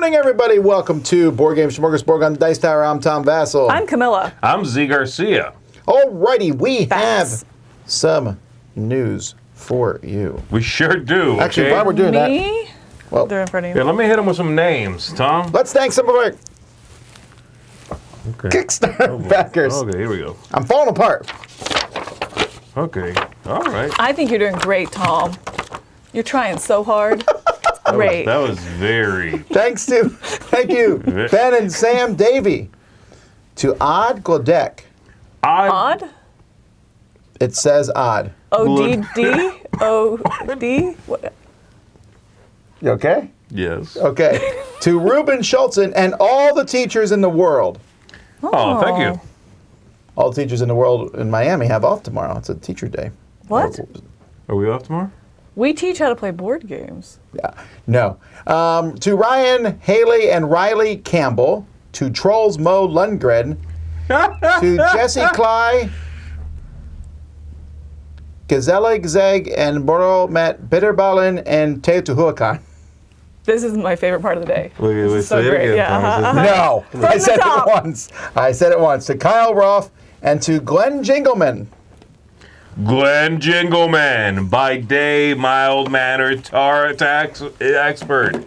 morning, everybody. Welcome to Board Game Smorgasbord on the Dice Tower. I'm Tom Vassell. I'm Camilla. I'm Z Garcia. Alrighty, we Facts. have some news for you. We sure do. Actually, okay? while we're doing that, Me? well, They're in front of you. Yeah, let me hit him with some names, Tom. let's thank some of our Okay. Kickstarter backers. Okay, here we go. I'm falling apart. Okay, all right. I think you're doing great, Tom. You're trying so hard. It's great. That was very... Thank you, Ben and Sam Davey. To Odd Glodek. Odd? It says odd. O-D-D? O-D? What? You okay? Yes. Okay. To Ruben Schultzen and all the teachers in the world. Oh, thank you. All the teachers in the world in Miami have off tomorrow. It's a teacher day. What? Are we off tomorrow? We teach how to play board games. Yeah. No. To Ryan, Haley, and Riley Campbell. To Trolls Mo Lundgren. To Jesse Cly. Gazelle Zeg and Boro Matt Bitterballen and Teotihuacan. This is my favorite part of the day. Wait, This is so say it great. again, Yeah, Tom. No. From I the said top. it once. I said it once. To Kyle Roth and to Glenn Jingleman. Glenn Jingleman, by day, mild-mannered tax expert.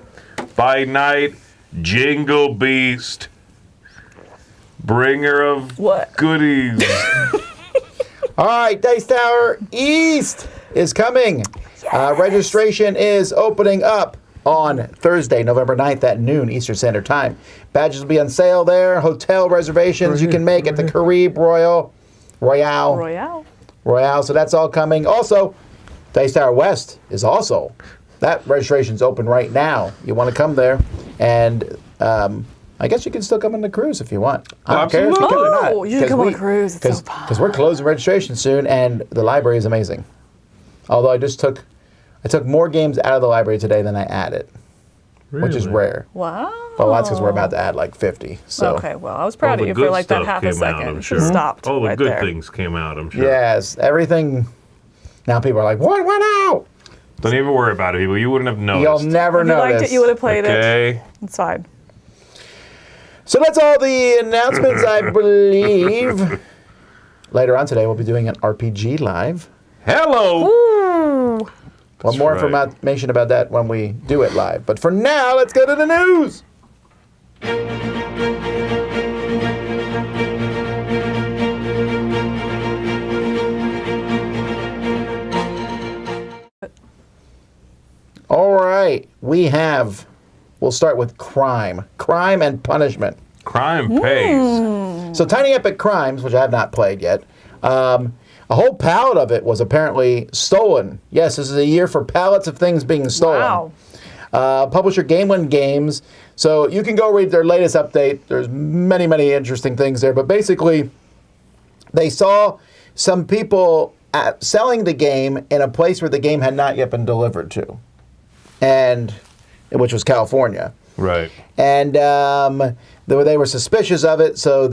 By night, Jingle Beast, bringer of What? goodies. All right, Dice Tower East is coming. Registration is opening up on Thursday, November 9th at noon Eastern Standard Time. Badges will be on sale there. Hotel reservations you can make at the Carib Royale. So that's all coming. Also, Dice Tower West is also, that registration's open right now. You want to come there, and I guess you can still come on the cruise if you want. I don't care if you come or not. Oh, you can come on a cruise. It's so fun. Because we're closing registration soon, and the library is amazing. Although I took more games out of the library today than I added, which is rare. Wow. Well, that's because we're about to add like 50. So. Okay, well, I was proud All of the you for good like that stuff half a came out, second. I'm You sure. stopped All the right good there. things came out, I'm sure. Yes, everything. Now people are like, what went out? Don't even worry about it, people. You wouldn't have noticed. You'll never If you liked notice. it, you would have played it. Okay. It's fine. So that's all the announcements, I believe. Later on today, we'll be doing an RPG live. Hello. Ooh. Well, more right. information about that when we do it live. But for now, let's go to the news. All right, we'll start with crime. Crime and punishment. Crime pays. So Tiny Epic Crimes, which I have not played yet, a whole pallet of it was apparently stolen. Yes, this is a year for pallets of things being stolen. Wow. Publisher Game One Games. So you can go read their latest update. There's many, many interesting things there. But basically, they saw some people selling the game in a place where the game had not yet been delivered to, and which was California. Right. And they were suspicious of it, and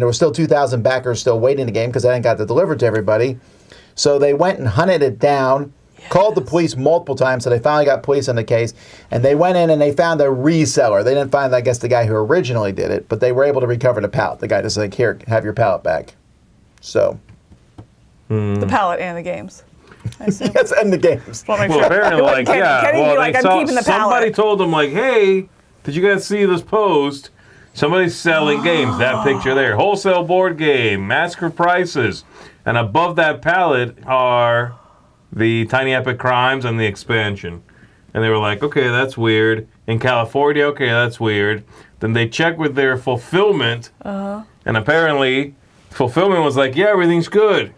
there were still 2,000 backers still waiting the game because they hadn't got it delivered to everybody. So they went and hunted it down, called the police multiple times, so they finally got police on the case, and they went in and they found a reseller. They didn't find, I guess, the guy who originally did it, but they were able to recover the pallet. The guy just like, here, have your pallet back. So. The palette and the games. I assume. Yes, and the games. Well, apparently, like, yeah. Kenny Well, be like, they I'm saw, keeping the somebody palette. told them, like, hey, did you guys see this post? Somebody's selling games. That picture there. Wholesale board game. Massacre prices. And above that pallet are the Tiny Epic Crimes and the expansion. And they were like, okay, that's weird. In California, okay, that's weird. Then they checked with their fulfillment. And apparently, fulfillment was like, yeah, everything's good.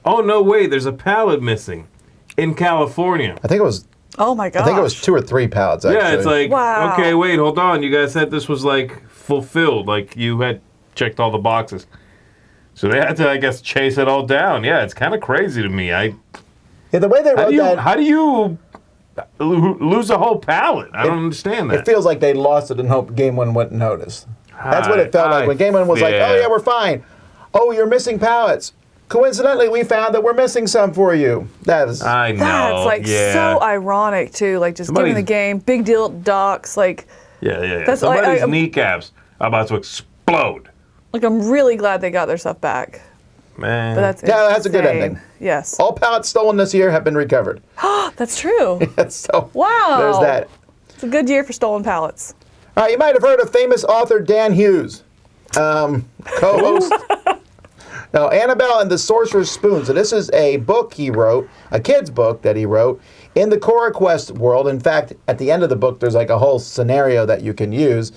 Oh, no, wait, there's a pallet missing in California. I think it was Oh my gosh. I think it was 2 or 3 pallets, actually. Yeah, it's like, Wow. okay, wait, hold on. You guys said this was, like, fulfilled. Like, you had checked all the boxes. So they had to, I guess, chase it all down. Yeah, it's kind of crazy to me. Yeah, the way they wrote that... How do you lose a whole pallet? I don't understand that. It feels like they lost it and hoped Game One wouldn't notice. That's what it felt like when Game One was like, oh, yeah, we're fine. Oh, you're missing pallets. Coincidentally, we found that we're missing some for you. I know. That's like yeah. so ironic too. Like just giving the game big deal docs. Like Yeah. That's- Somebody's I- kneecaps are about to explode. Like, I'm really glad they got their stuff back. Man. But that's Yeah, that's a good insane. ending. Yes. All pallets stolen this year have been recovered. That's true. So Wow. there's that. It's a good year for stolen pallets. All right, you might have heard of famous author Dan Hughes, co-host. No, Annabelle and the Sorcerer's Spoon. So this is a book he wrote, a kid's book that he wrote in the Cora Quest world. In fact, at the end of the book, there's like a whole scenario that you can use.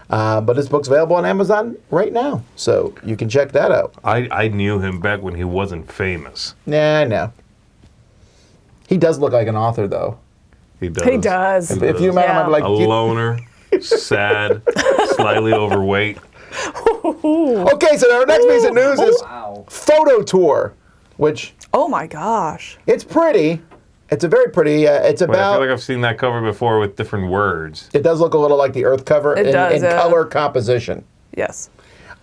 But this book's available on Amazon right now, so you can check that out. I knew him back when he wasn't famous. Yeah, I know. He does look like an author, though. He does. He does. If you met him, I'd be like, A loner, sad, slightly overweight. okay, so our next piece of news is Photo Tour, which Oh my gosh. it's pretty. It's a very pretty. It's Wait, I about. feel like I've seen that cover before with different words. It does look a little like the Earth cover It in does, color composition. Yes.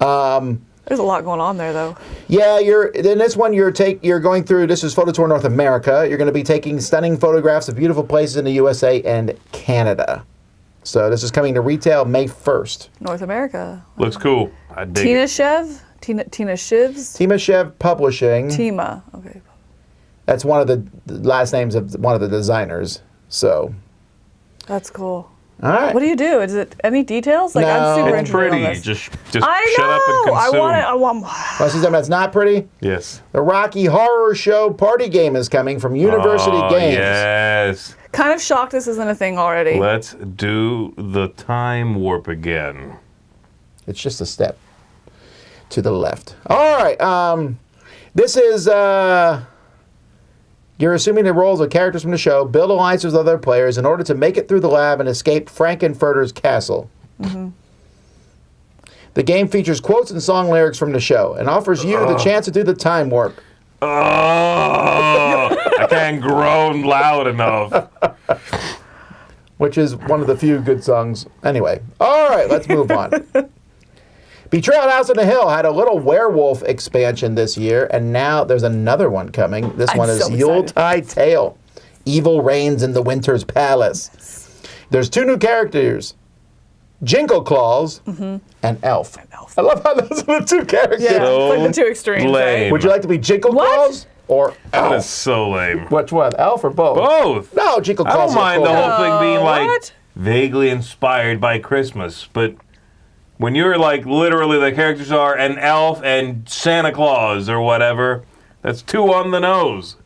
There's a lot going on there, though. Yeah, in this one you're going through. This is Photo Tour North America. You're going to be taking stunning photographs of beautiful places in the USA and Canada. So this is coming to retail May 1st. North America. Looks cool. I dig Tina it. Shev? Tina Shivs? Timashev Publishing. Tima. Okay. That's one of the last names of one of the designers. So, That's cool. all right. What do you do? Is it any details? Like, No. I'm super It's interested pretty. on this. Just I shut know. up and consume. I want Want to see something that's not pretty? Yes. The Rocky Horror Show party game is coming from University Oh, Games. yes. Kind of shocked this isn't a thing already. Let's do the time warp again. It's just a step to the left. All right. This is. You're assuming the roles of characters from the show, build alliances with other players in order to make it through the lab and escape Frankenfurter's castle. Mm-hmm. The game features quotes and song lyrics from the show and offers you the chance to do the time warp. Oh, I can't groan loud enough. Which is one of the few good songs. Anyway, all right, let's move on. Betrayal House on the Hill had a little werewolf expansion this year, and now there's another one coming. This I'm one is so excited. Yuletide Tale. Evil reigns in the Winter's Palace. There's two new characters, Jingle Claws and Elf. Elf. I love how those are the two characters. Yeah, So it's like the two extremes. lame. Right? Would you like to be Jingle What? Claws or That is Elf? so lame. Which one, Elf or both? Both. No, Jingle I Claws. don't mind the whole thing being like what? vaguely inspired by Christmas, but when you're like literally the characters are an elf and Santa Claus or whatever, that's too on the nose.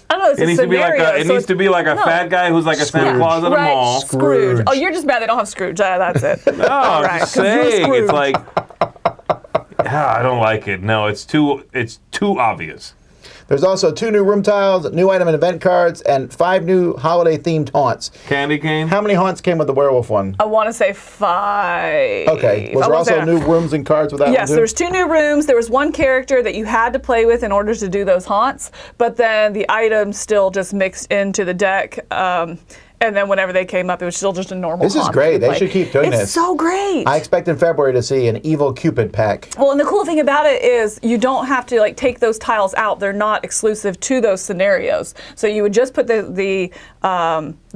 I don't know. It's It a needs to be like scenario, it so needs to be like a no. fat guy who's like a Santa Scrooge. Claus at a right, mall. Scrooge. Oh, you're just mad they don't have Scrooge. That's it. No, I'm Right, just 'cause you're saying. Scrooge. It's like I don't like it. No, it's too obvious. There's also 2 new room tiles, new item and event cards, and 5 new holiday-themed haunts. Candy cane. How many haunts came with the werewolf one? I want to say 5. Okay. Was I there wanna say also new rooms and cards with that Yes, one there's too? 2 new rooms. There was one character that you had to play with in order to do those haunts, but then the items still just mixed into the deck. And then whenever they came up, it was still just a normal This is haunt great. you They play. should keep doing it's this. so great. I expect in February to see an Evil Cupid pack. Well, and the cool thing about it is you don't have to like take those tiles out. They're not exclusive to those scenarios. So you would just put the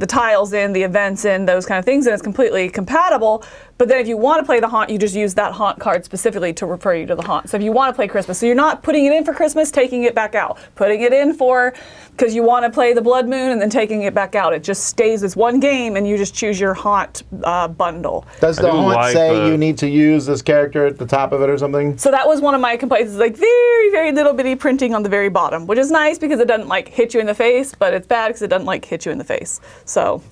tiles in, the events in, those kind of things, and it's completely compatible. But then if you want to play the haunt, you just use that haunt card specifically to refer you to the haunt. So if you want to play Christmas, so you're not putting it in for Christmas, taking it back out. Putting it in for, because you want to play the Blood Moon and then taking it back out. It just stays as one game and you just choose your haunt bundle. Does I the do haunt like say the- you need to use this character at the top of it or something? So that was one of my complaints. It's like very, very little bitty printing on the very bottom, which is nice because it doesn't like hit you in the face, but it's bad because it doesn't like hit you in the face. So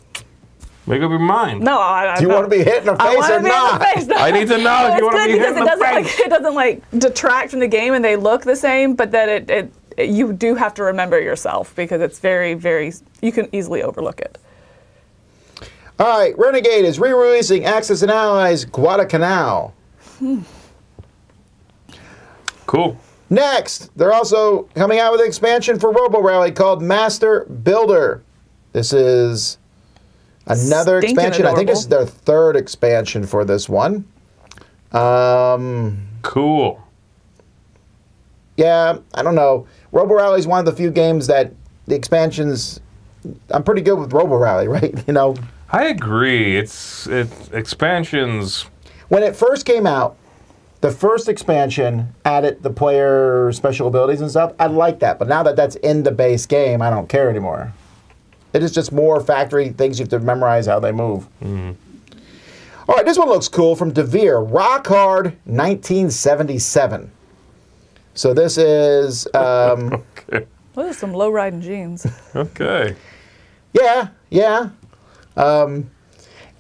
Make up your mind. no, I Do you want to be hit in the I face wanna or be in the not? face. No. I need to know if It's you want to good be hit because in it the doesn't face. like it doesn't like detract from the game and they look the same, but that you do have to remember yourself because it's very, very you can easily overlook it. All right, Renegade is re-releasing Axis and Allies Guadalcanal. Cool. Next, they're also coming out with an expansion for Robo Rally called Master Builder. This is another Stinking expansion. I think this is adorable. their 3rd expansion for this one. Cool. Yeah, I don't know. Robo Rally is one of the few games that the expansions. I'm pretty good with Robo Rally, right? You know. I agree. It's expansions. When it first came out, the first expansion added the player special abilities and stuff. I like that, but now that that's in the base game, I don't care anymore. It is just more factory things you have to memorize how they move. All right, this one looks cool from DeVere. Rock Hard 1977. So this is... Okay. Those are some low-riding jeans. Okay. Yeah.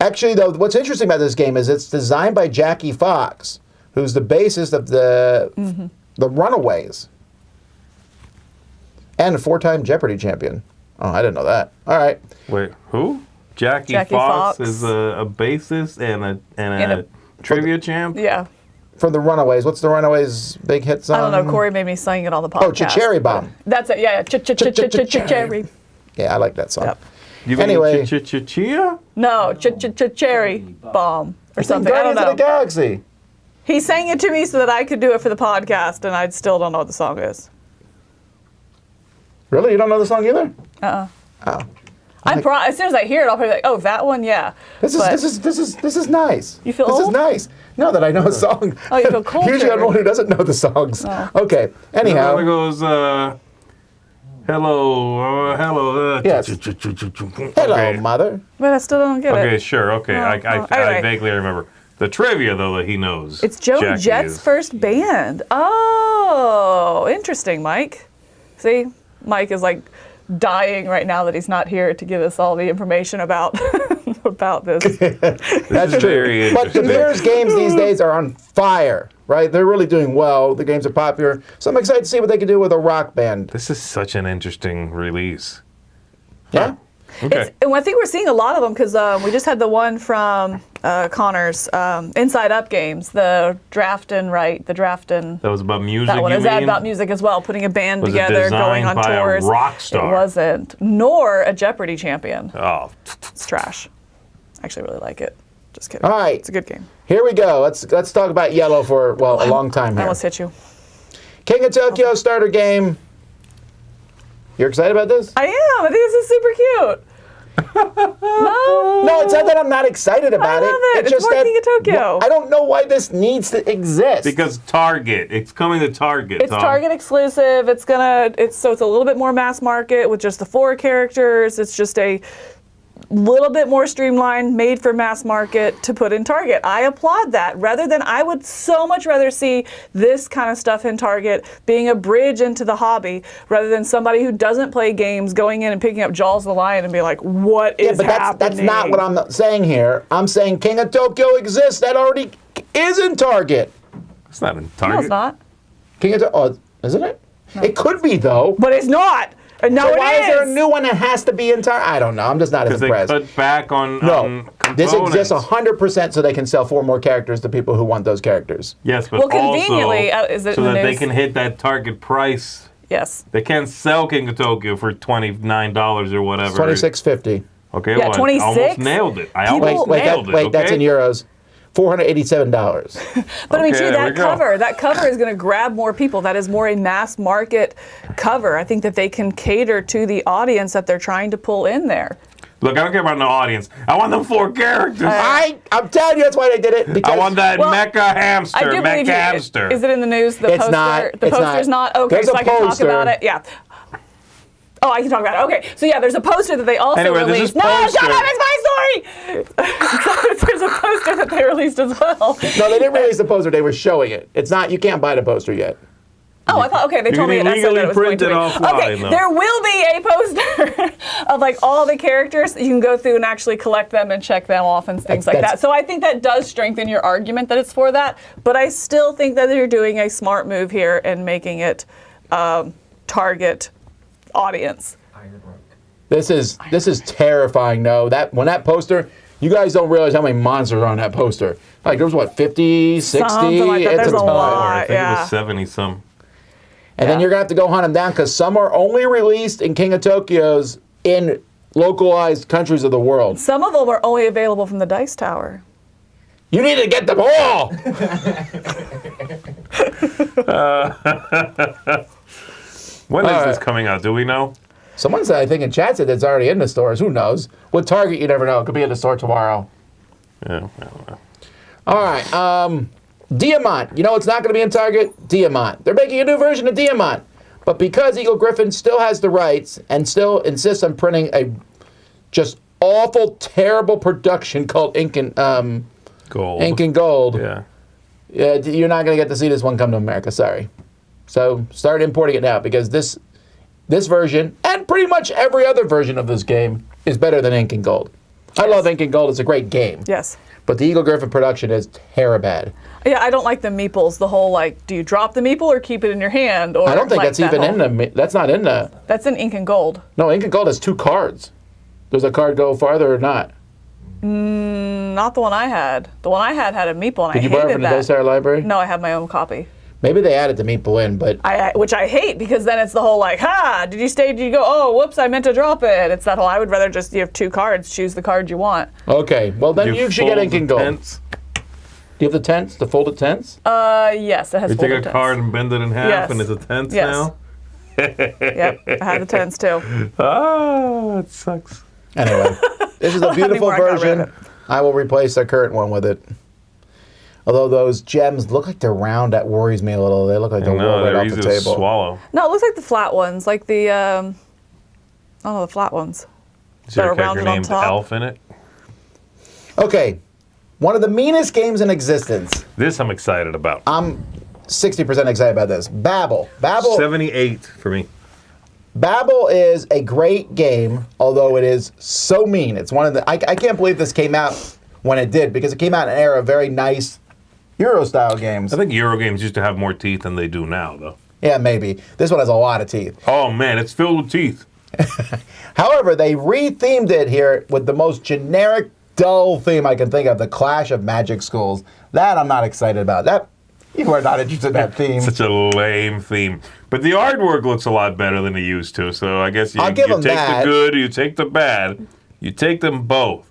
Actually, though, what's interesting about this game is it's designed by Jackie Fox, who's the bassist of the Runaways and a 4-time Jeopardy champion. Oh, I didn't know that. All right. Wait, who? Jackie Fox is a bassist and a trivia champ? Yeah. From the Runaways. What's the Runaways' big hit song? I don't know. Corey made me sing it on the podcast. Oh, Cherry Bomb. That's it. Yeah. Cherry. Yeah, I like that song. Yep. You mean Anyway. Chia? No, Cherry Bomb or something. I don't Guardians of know. the Galaxy. He sang it to me so that I could do it for the podcast, and I still don't know what the song is. Really? You don't know the song either? Uh-uh. Oh. As soon as I hear it, I'll probably be like, oh, that one, yeah. This is nice. You feel This is old? nice. No, that I know a song. Oh, you feel cultured. Usually I'm the one who doesn't know the songs. Oh. Okay. Anyhow. It goes, hello. Yes. Hello, Okay. mother. But I still don't get Okay, it. sure. Okay, I anyway. vaguely remember. The trivia, though, that he knows. It's Joan Jackie Jett's is. first band. Oh, interesting, Mike. See, Mike is like dying right now that he's not here to give us all the information about about this. That's Very true. But interesting. DeVere's games these days are on fire, right? They're really doing well. The games are popular. So I'm excited to see what they can do with a rock band. This is such an interesting release. Yeah? Okay. And I think we're seeing a lot of them because we just had the one from Connor's Inside Up games, the draft and That was about music, that one you is mean? about music as well, putting a band Was it together, going on designed by a tours. rock star? It wasn't, nor a Jeopardy champion. Oh, It's trash. I actually really like it. Just kidding. All right. It's a good game. Here we go. Let's talk about Yellow for, a long time I here. almost hit you. King of Tokyo starter game. You're excited about this? I am. I think this is super cute. No. No, it's not that I'm not excited about love it. It's just more that King of Tokyo. I don't know why this needs to exist. because Target. It's coming to Target. It's Tom. Target exclusive. It's a little bit more mass market with just the 4 characters. It's just a little bit more streamlined, made for mass market to put in Target. I applaud that. I would so much rather see this kind of stuff in Target being a bridge into the hobby rather than somebody who doesn't play games going in and picking up Jaws the Lion and being like, what is but happening? that's not what I'm saying here. I'm saying King of Tokyo exists. That already is in Target. It's not in No, Target. it's not. King of Tokyo, isn't it? No. It could be though. But it's not. And now So it why is there a is. new one that has to be in Target? I don't know. I'm just not as Because they impressed. cut back on No, this components. exists 100% so they can sell 4 more characters to people who want those characters. Yes, but Well, conveniently, also is it so in the that they news? can hit that Target price. Yes. They can't sell King of Tokyo for $29 or whatever. It's $26.50. Okay, Yeah, well, I 26? almost nailed it. I People- almost nailed it. Wait, okay? that's in euros. $487. But I mean, Okay, too, there we go. that cover is going to grab more people. That is more a mass market cover. I think that they can cater to the audience that they're trying to pull in there. Look, I don't care about the audience. I want them 4 characters. I'm telling you, that's why they did it. Because I want that Well, mecha I hamster. do Mecha believe you. hamster. Is it in the news? The It's poster. not. The It's poster's not. not. Okay, There's so a I can talk poster. about it. Yeah. Oh, I can talk about it. Okay, so yeah, there's a poster that they also Anyway, there's released. this No, poster. shut up! It's my story. So there's a poster that they released as well. No, they didn't release the poster. They were showing it. It's not. You can't buy the poster yet. Oh, I thought, okay, they You told me can and I said that legally it was going to be. print it offline, Okay, though. there will be a poster of like all the characters. You can go through and actually collect them and check them off and things like That's- that. So I think that does strengthen your argument that it's for that. But I still think that they're doing a smart move here and making it target audience. This is terrifying. No, when that poster, you guys don't realize how many monsters are on that poster. Like there was what 50, 60. Something like that. It's There's a ton. lot. I think it yeah. was 70-some. And then Yeah. you're gonna have to go hunt them down because some are only released in King of Tokyo's in localized countries of the world. Some of them are only available from the Dice Tower. You need to get them all. When is All this right. coming out? Do we know? Someone said, I think in chat said it's already in the stores. Who knows? With Target, you never know. It could be in the store tomorrow. Yeah, I don't know. All right. Diamont. You know it's not going to be in Target? Diamont. They're making a new version of Diamont. But because Eagle Gryphon still has the rights and still insists on printing a just awful, terrible production called Ink and Gold. Ink and Gold, Yeah. you're not going to get to see this one come to America. Sorry. So start importing it now because this version and pretty much every other version of this game is better than Ink and Gold. I love Ink and Gold. It's a great game. Yes. But the Eagle Gryphon production is terrible. Yeah, I don't like the meeples. The whole do you drop the meeple or keep it in your hand? Or I don't think that's even in the. That's not in the. That's in Ink and Gold. No, Ink and Gold has 2 cards. Does a card go farther or not? Not the one I had. The one I had a meeple, and Did I you hated borrow it from the that. Daystar Library? No, I have my own copy. Maybe they added the meeple in, but Which I hate because then it's the whole ha! Did you stay? Did you go? Oh, whoops! I meant to drop it. It's that whole. I would rather just you have 2 cards. Choose the card you want. okay. Well, then you should get Ink and Gold. Tents. Do you have the tents? The folded tents? Yes, it has. You take a folded card tents. and bend it in half, Yes. and it's a tenth Yes. now. Yep, I have the tents too. Ah, it sucks. Anyway, this is a beautiful Anymore, I got rid version. of it. I will replace the current one with it. Although those gems look like they're round, that worries me a little. They look like they'll roll right they're off easy the to table. swallow. No, it looks like the flat ones, like the the flat ones. Is there a That are character rounded on named top. Elf in it? Okay, one of the meanest games in existence. This I'm excited about. I'm 60% excited about this. Babble. 78 for me. Babble is a great game, although it is so mean. It's one of the. I can't believe this came out when it did because it came out in an era of very nice Euro-style games. I think Euro games used to have more teeth than they do now, though. Yeah, maybe. This one has a lot of teeth. Oh man, it's filled with teeth. However, they re-themed it here with the most generic, dull theme I can think of, the Clash of Magic Schools. That I'm not excited about. That you are not interested in that theme. Such a lame theme. But the artwork looks a lot better than it used to, so I guess you I'll give take them that. the good, you take the bad, you take them both.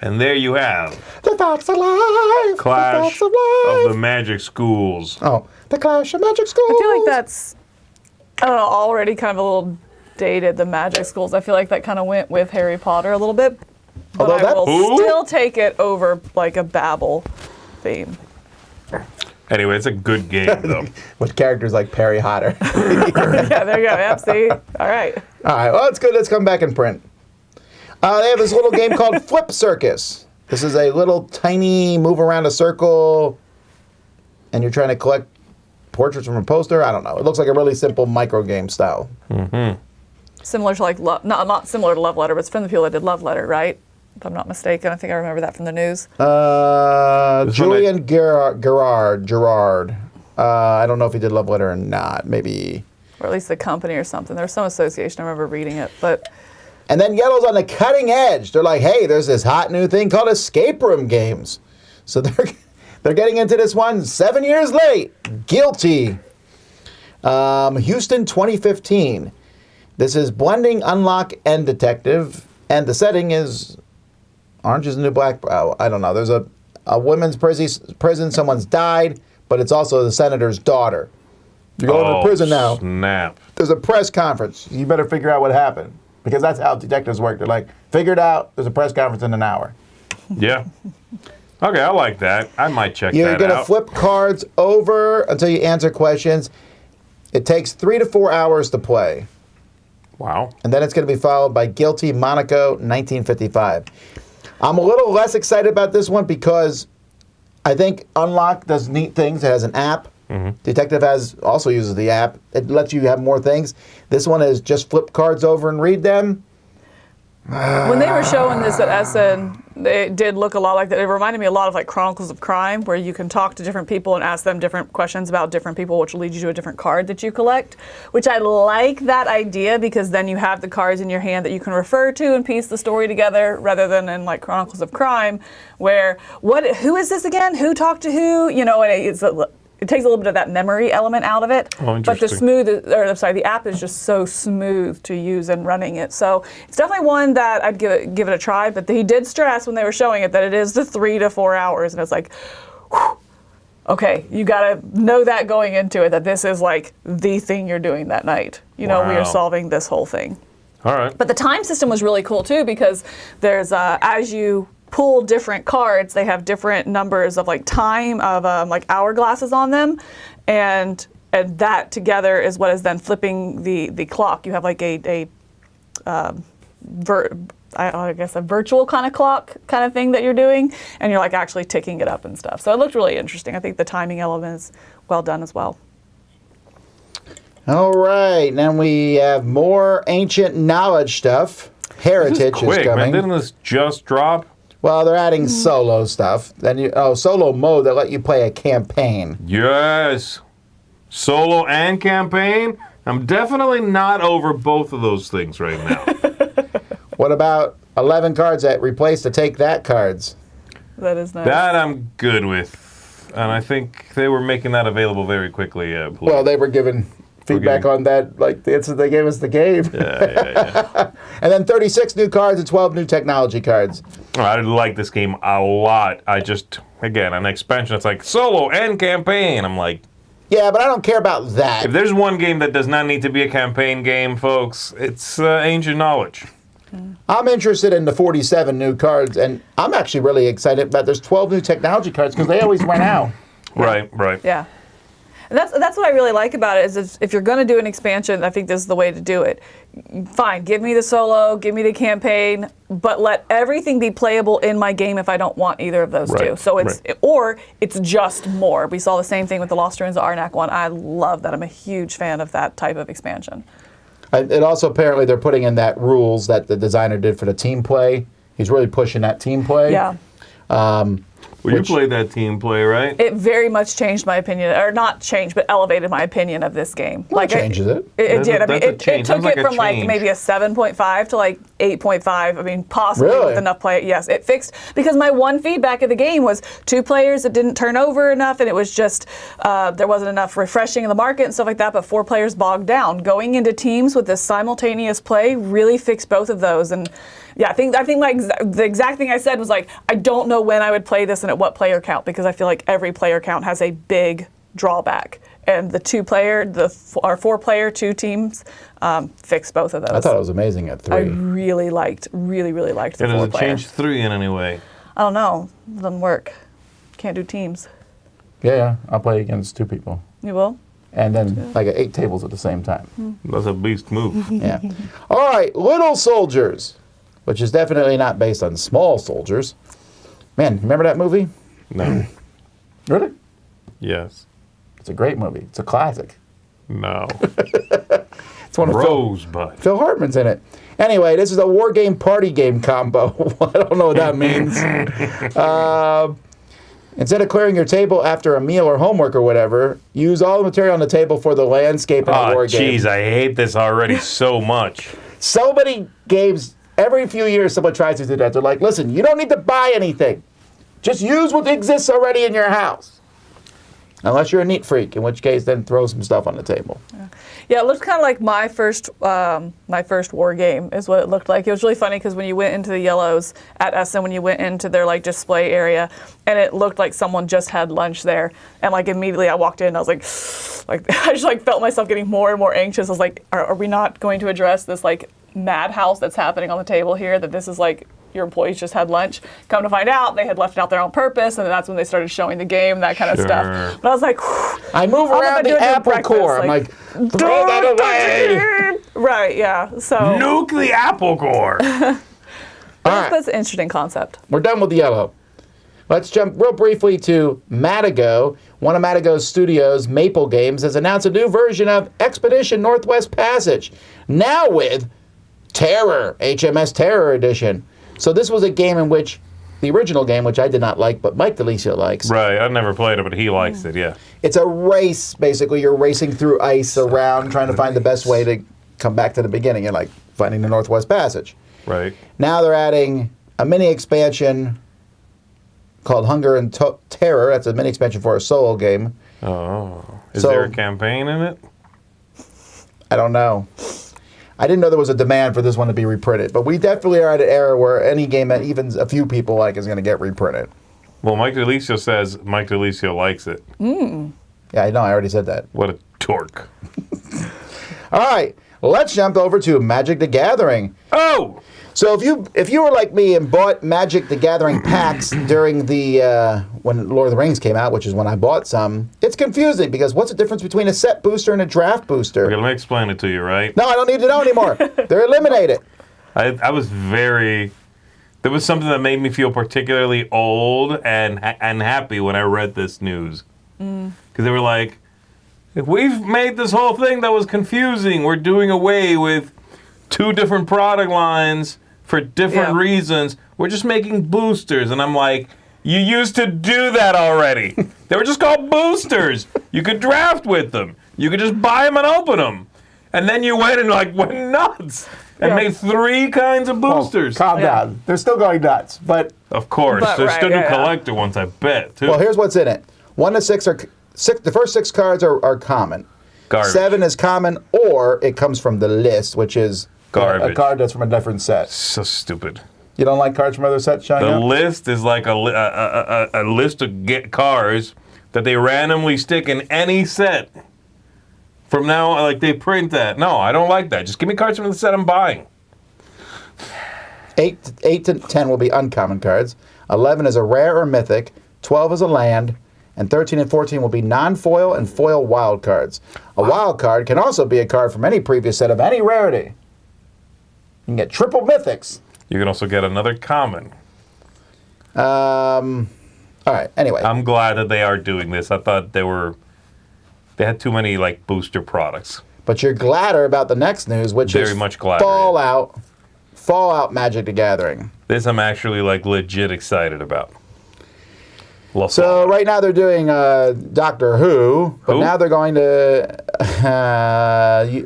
And there you have The Facts of Life. Clash the Facts of of Life. the Magic Schools. Oh, the Clash of Magic Schools. I feel like that's, I don't know, already kind of a little dated, the magic schools. I feel like that kind of went with Harry Potter a little bit. But Although I will Who? still take it over like a Babble theme. Anyway, it's a good game, though. With characters like Perry Hotter. Yeah, there you go. Yep, see? All right. All right, well, it's good. Let's come back in print. They have this little game called Flip Circus. This is a little tiny move around a circle, and you're trying to collect portraits from a poster. I don't know. It looks like a really simple micro game style. Similar to like, not similar to Love Letter, but it's from the people that did Love Letter, right? If I'm not mistaken. I think I remember that from the news. Julian Gerard. I don't know if he did Love Letter or not. Maybe. Or at least the company or something. There was some association. I remember reading it. But And then Yellow's on the cutting edge. They're like, hey, there's this hot new thing called escape room games. So they're getting into this one 7 years late. Guilty. Houston 2015. This is blending unlock and detective. And the setting is Orange is the New Black. Oh, I don't know. There's a women's prison. Someone's died, but it's also the senator's daughter. You're going to prison now. Snap. There's a press conference. You better figure out what happened. Because that's how detectives work. They're like, figure it out. There's a press conference in an hour. Yeah. Okay, I like that. I might check You're that going to out. flip cards over until you answer questions. It takes 3 to 4 hours to play. Wow. And then it's going to be followed by Guilty Monaco 1955. I'm a little less excited about this one because I think Unlock does neat things. It has an app. Detective also uses the app. It lets you have more things. This one is just flip cards over and read them. when they were showing this at SN, it did look a lot like that. It reminded me a lot of like Chronicles of Crime, where you can talk to different people and ask them different questions about different people, which will lead you to a different card that you collect, which I like that idea because then you have the cards in your hand that you can refer to and piece the story together rather than in like Chronicles of Crime, where who is this again? Who talked to who? You know, and it takes a little bit of that memory element out of it. Oh, but interesting. the app is just so smooth to use and running it. So it's definitely one that I'd give it a try. But he did stress when they were showing it that it is the 3 to 4 hours, and it's like, whew, okay, you got to know that going into it, that this is like the thing you're doing that night. You know, we Wow. are solving this whole thing. All right. But the time system was really cool too, because there's as you pull different cards, they have different numbers of like time of like hourglasses on them, and that together is what is then flipping the clock. You have like I guess a virtual kind of clock kind of thing that you're doing, and you're like actually ticking it up and stuff. So it looked really interesting. I think the timing element is well done as well. All right, now we have more ancient knowledge stuff. Heritage Quick, is coming. man. Didn't this just drop? Well, they're adding solo stuff. Then solo mode that let you play a campaign. Yes. Solo and campaign? I'm definitely not over both of those things right now. What about 11 cards that replace the Take That cards? That is nice. That I'm good with. And I think they were making that available very quickly. Well, they were given feedback on that, like the instant they gave us the game. Yeah. And then 36 new cards and 12 new technology cards. I like this game a lot. I just, again, an expansion that's like solo and campaign. I'm like, Yeah, but I don't care about that. if there's one game that does not need to be a campaign game, folks, it's Ancient Knowledge. I'm interested in the 47 new cards, and I'm actually really excited about there's 12 new technology cards because they always run out. Right. Yeah. And that's what I really like about it is if you're going to do an expansion, I think this is the way to do it. Fine, give me the solo, give me the campaign, but let everything be playable in my game if I don't want either of those two. So or it's just more. We saw the same thing with the Lost Ruins of Arnak one. I love that. I'm a huge fan of that type of expansion. It also, apparently, they're putting in that rules that the designer did for the team play. He's really pushing that team play. Yeah. Well, you played that team play, right? It very much changed my opinion, or not changed, but elevated my opinion of this game. Well, it changes it. It did. I mean, That's a it change. took Sounds like it a from like change. maybe a 7.5 to like 8.5. I mean, possibly Really? with enough play. Yes, it fixed, because my one feedback of the game was 2 players that didn't turn over enough, and it was just there wasn't enough refreshing in the market and stuff like that, but 4 players bogged down. Going into teams with this simultaneous play really fixed both of those. And yeah, I think like the exact thing I said was like, I don't know when I would play this and at what player count, because I feel like every player count has a big drawback. And the 4-player 2 teams fix both of those. I thought it was amazing at 3. I really liked the And 4-player. does it change 3 in any way? I don't know. It doesn't work. Can't do teams. Yeah, I'll play against 2 people. You will? And then like 8 tables at the same time. That's a beast move. Yeah. All right, Little Soldiers, which is definitely not based on Small Soldiers. Man, remember that movie? No. Really? Yes. It's a great movie. It's a classic. No. It's one of Rosebud. Phil Hartman's in it. Anyway, this is a war game party game combo. I don't know what that means. Instead of clearing your table after a meal or homework or whatever, use all the material on the table for the landscape in a war game. Jeez, I hate this already so much. So many games, every few years someone tries to do that. They're like, listen, you don't need to buy anything. Just use what exists already in your house. Unless you're a neat freak, in which case then throw some stuff on the table. Yeah, it looked kind of like my first war game is what it looked like. It was really funny because when you went into the Yellows at Essen, when you went into their like display area, and it looked like someone just had lunch there, and like immediately I walked in and I was like I just like felt myself getting more and more anxious. I was like, are we not going to address this like madhouse that's happening on the table here? That this is like your employees just had lunch. Come to find out, they had left it out there on purpose, and then that's when they started showing the game, that kind of stuff. But I was like, I move around the apple core. I'm like, throw that away. Right, yeah. So Nuke the apple core. that's an interesting concept. We're done with the yellow. Let's jump real briefly to Matago. One of Matago's studios, Maple Games, has announced a new version of Expedition Northwest Passage, now with Terror, HMS Terror Edition. So this was a game in which the original game, which I did not like, but Mike DeLisio likes. Right, I've never played it, but he likes it, yeah. It's a race, basically. You're racing through ice around, trying to find the best way to come back to the beginning. You're like finding the Northwest Passage. Right. Now they're adding a mini expansion called Hunger and Terror. That's a mini expansion for a solo game. Oh. Is So- there a campaign in it? I don't know. I didn't know there was a demand for this one to be reprinted, but we definitely are at an era where any game that even a few people like is going to get reprinted. Well, Mike DeLisio says Mike DeLisio likes it. Yeah, I know. I already said that. What a dork. All right. let's jump over to Magic the Gathering. Oh! So if you were like me and bought Magic the Gathering packs during the when Lord of the Rings came out, which is when I bought some, it's confusing because what's the difference between a set booster and a draft booster? Okay, let me explain it to you, right? No, I don't need to know anymore. They're eliminated. I was very... There was something that made me feel particularly old and happy when I read this news. Because they were like, we've made this whole thing that was confusing. We're doing away with 2 different product lines for different reasons. We're just making boosters. And I'm like, you used to do that already. They were just called boosters. You could draft with them. You could just buy them and open them. And then you went and went nuts and made 3 kinds of boosters. Calm down. They're still going nuts, but Of course. But There's right, still new yeah. collector ones, I bet, too. well, here's what's in it. 1 to 6 are the first 6 cards are common. Garbage. 7 is common, or it comes from the list, which is a Garbage. card that's from a different set. So stupid. You don't like cards from other sets showing The up? list is like a list of cards that they randomly stick in any set. From now, like they print that. No, I don't like that. Just give me cards from the set I'm buying. 8 to 10 will be uncommon cards. 11 is a rare or mythic. 12 is a land. And 13 and 14 will be non-foil and foil wild cards. A wild card can also be a card from any previous set of any rarity. You can get triple mythics. You can also get another common. All right, anyway. I'm glad that they are doing this. I thought they had too many like booster products. But you're gladder about the next news, which Very is much gladder, Fallout Magic the Gathering. This I'm actually like legit excited about. Love So Fallout. right now they're doing Doctor Who, but Who? now they're going to,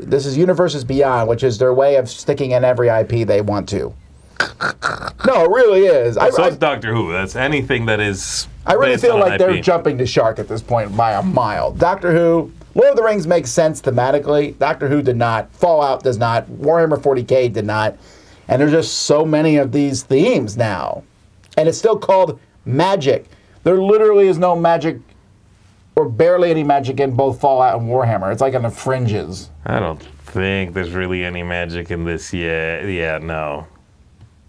this is Universes Beyond, which is their way of sticking in every IP they want to. No, it really is. So it's Doctor Who. That's anything that is. I really based feel on like an they're IP. jumping the shark at this point by a mile. Doctor Who, Lord of the Rings makes sense thematically. Doctor Who did not. Fallout does not. Warhammer 40K did not. And there's just so many of these themes now. And it's still called magic. There literally is no magic or barely any magic in both Fallout and Warhammer. It's like on the fringes. I don't think there's really any magic in this yet. Yeah, no.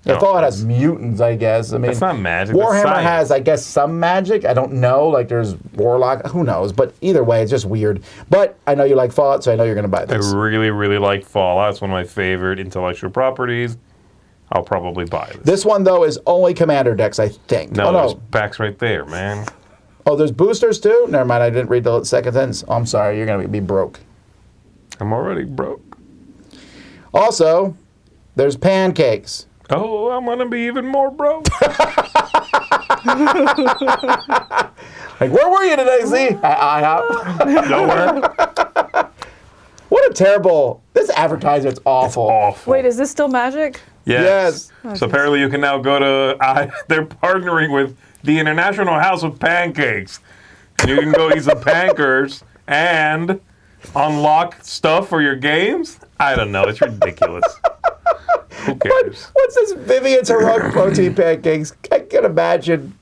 Yeah, No, Fallout has mutants, I guess. I mean, That's not magic, that's Warhammer science. has, I guess, some magic. I don't know. Like there's Warlock. Who knows? But either way, it's just weird. But I know you like Fallout, so I know you're going to buy I this. really, really like Fallout. It's one of my favorite intellectual properties. I'll probably buy this. This one, though, is only Commander decks, I think. No, Oh, there's no. packs right there, man. Oh, there's boosters, too? Never mind. I didn't read the second sentence. Oh, I'm sorry. You're going to be broke. I'm already broke. Also, there's Pancakes. Oh, I'm gonna be even more broke. Like, where were you today, Z? At IHOP. Nowhere. What a terrible... This advertisement's awful. Awful. Wait, is this still magic? Yes. Yes. So apparently you can now go to. They're partnering with the International House of Pancakes. You can go eat some pancakes and unlock stuff for your games. I don't know. It's ridiculous. Who cares? What's this Vivian's Heroic Protein Pancakes? I can imagine...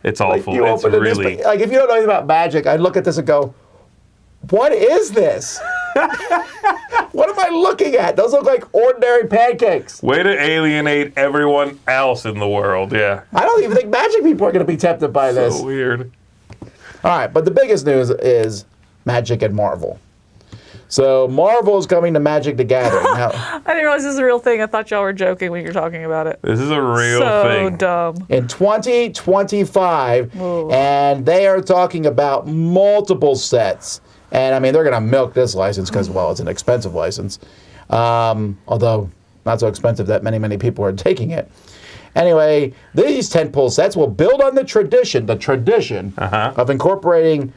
It's Like awful. you It's open really. like if you don't know anything about magic, I'd look at this and go, "What is this? What am I looking at? Those look like ordinary pancakes." Way to alienate everyone else in the world. Yeah. I don't even think magic people are going to be tempted by this. So weird. All right, but the biggest news is Magic and Marvel. So Marvel is coming to Magic the Gathering. Now, I didn't realize this was a real thing. I thought y'all were joking when you were talking about it. This is a real So thing. dumb. in 2025, Ooh. and they are talking about multiple sets. And I mean, they're going to milk this license because, well, it's an expensive license. Although not so expensive that many people are taking it. Anyway, these tentpole sets will build on the tradition of incorporating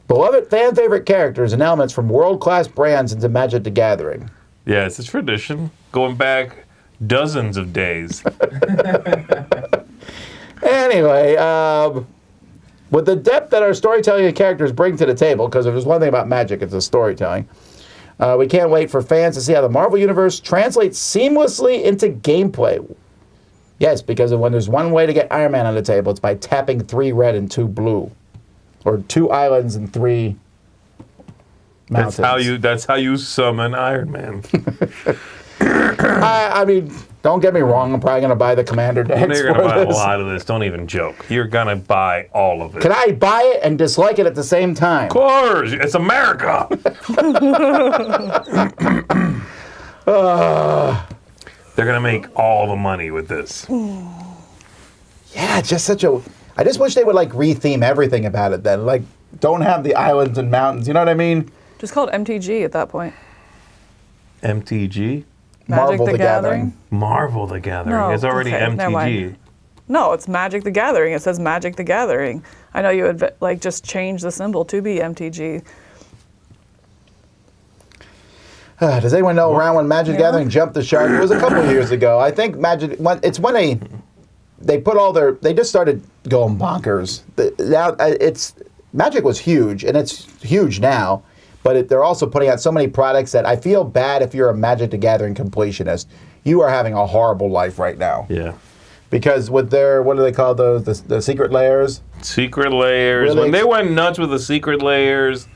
beloved fan favorite characters and elements from world-class brands into Magic the Gathering. Yeah, it's a tradition going back dozens of days. Anyway, with the depth that our storytelling and characters bring to the table, because if there's one thing about Magic, it's the storytelling, we can't wait for fans to see how the Marvel Universe translates seamlessly into gameplay. Yes, because when there's one way to get Iron Man on the table, it's by tapping 3 red and 2 blue. Or 2 islands and 3 mountains. That's how you summon Iron Man. I mean, don't get me wrong. I'm probably going to buy the Commander decks You're gonna for buy this. a lot of this. Don't even joke. You're gonna buy all of it. Can I buy it and dislike it at the same time? Of course, it's America. They're gonna make all the money with this. Yeah, it's just such a... I just wish they would, like, retheme everything about it then. Like, don't have the islands and mountains. You know what I mean? Just called MTG at that point. MTG? Marvel the Gathering. Marvel the Gathering. No, It's already okay, never MTG. mind. No, it's Magic the Gathering. It says Magic the Gathering. I know you would like just change the symbol to be MTG. Does anyone know around when Magic the Yeah. Gathering jumped the shark? It was a couple years ago. I think it's when they put all their... They just started going bonkers. Now, Magic was huge, and it's huge now. But they're also putting out so many products that I feel bad if you're a Magic the Gathering completionist. You are having a horrible life right now. Yeah. Because with their, what do they call those? The secret layers? Secret layers. Really? When they went nuts with the secret layers,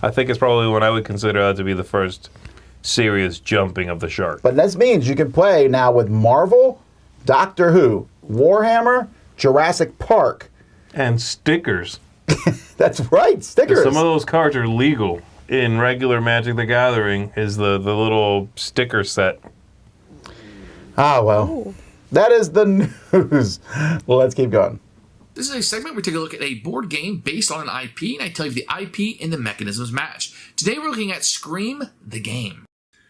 I think it's probably when I would consider that to be the first serious jumping of the shark. But that means you can play now with Marvel, Doctor Who, Warhammer, Jurassic Park. And stickers. That's right, stickers. Some of those cards are legal. In regular Magic the Gathering is the little sticker set. Ah, well. That is the news. Well, let's keep going. This is a segment where we take a look at a board game based on an IP, and I tell you the IP and the mechanisms match. Today we're looking at Scream the Game.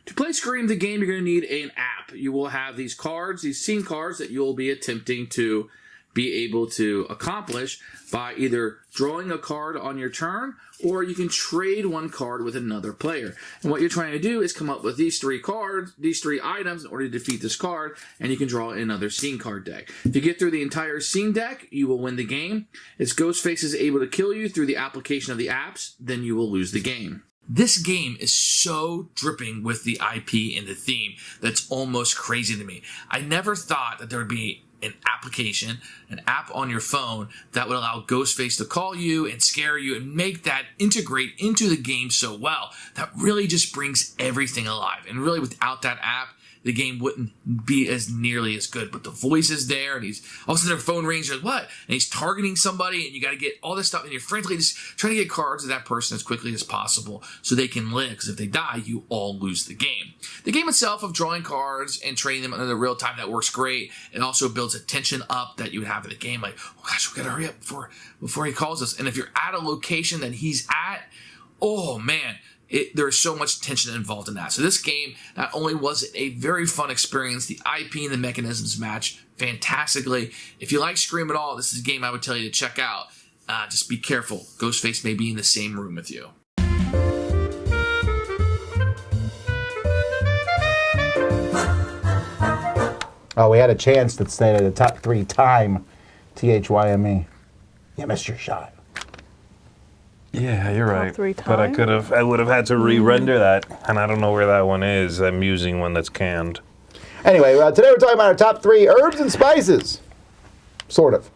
To play Scream the Game, you're going to need an app. You will have these cards, these scene cards that you'll be attempting to be able to accomplish by either drawing a card on your turn, or you can trade one card with another player. And what you're trying to do is come up with these three cards, these three items in order to defeat this card, and you can draw another scene card deck. If you get through the entire scene deck, you will win the game. If Ghostface is able to kill you through the application of the apps, then you will lose the game. This game is so dripping with the IP and the theme that's almost crazy to me. I never thought that there would be an application, an app on your phone that would allow Ghostface to call you and scare you and make that integrate into the game so well. That really just brings everything alive. And really without that app, the game wouldn't be as nearly as good. But the voice is there, and he's all of a sudden their phone rings, like, what? And he's targeting somebody, and you got to get all this stuff, and you're frantically just trying to get cards to that person as quickly as possible so they can live, because if they die, you all lose the game. The game itself of drawing cards and trading them in the real time, that works great. It also builds a tension up that you would have in the game, like, oh gosh, we got to hurry up before he calls us. And if you're at a location that he's at, oh man, there's so much tension involved in that. So this game, not only was it a very fun experience, the IP and the mechanisms match fantastically. If you like Scream at all, this is a game I would tell you to check out. Just be careful. Ghostface may be in the same room with you. Oh, we had a chance to stay at the top 3 time. THYME. You missed your shot. Yeah, you're right. 3 But I would have had to re-render that, and I don't know where that one is. I'm using one that's canned. Anyway, today we're talking about our top 3 herbs and spices. Sort of.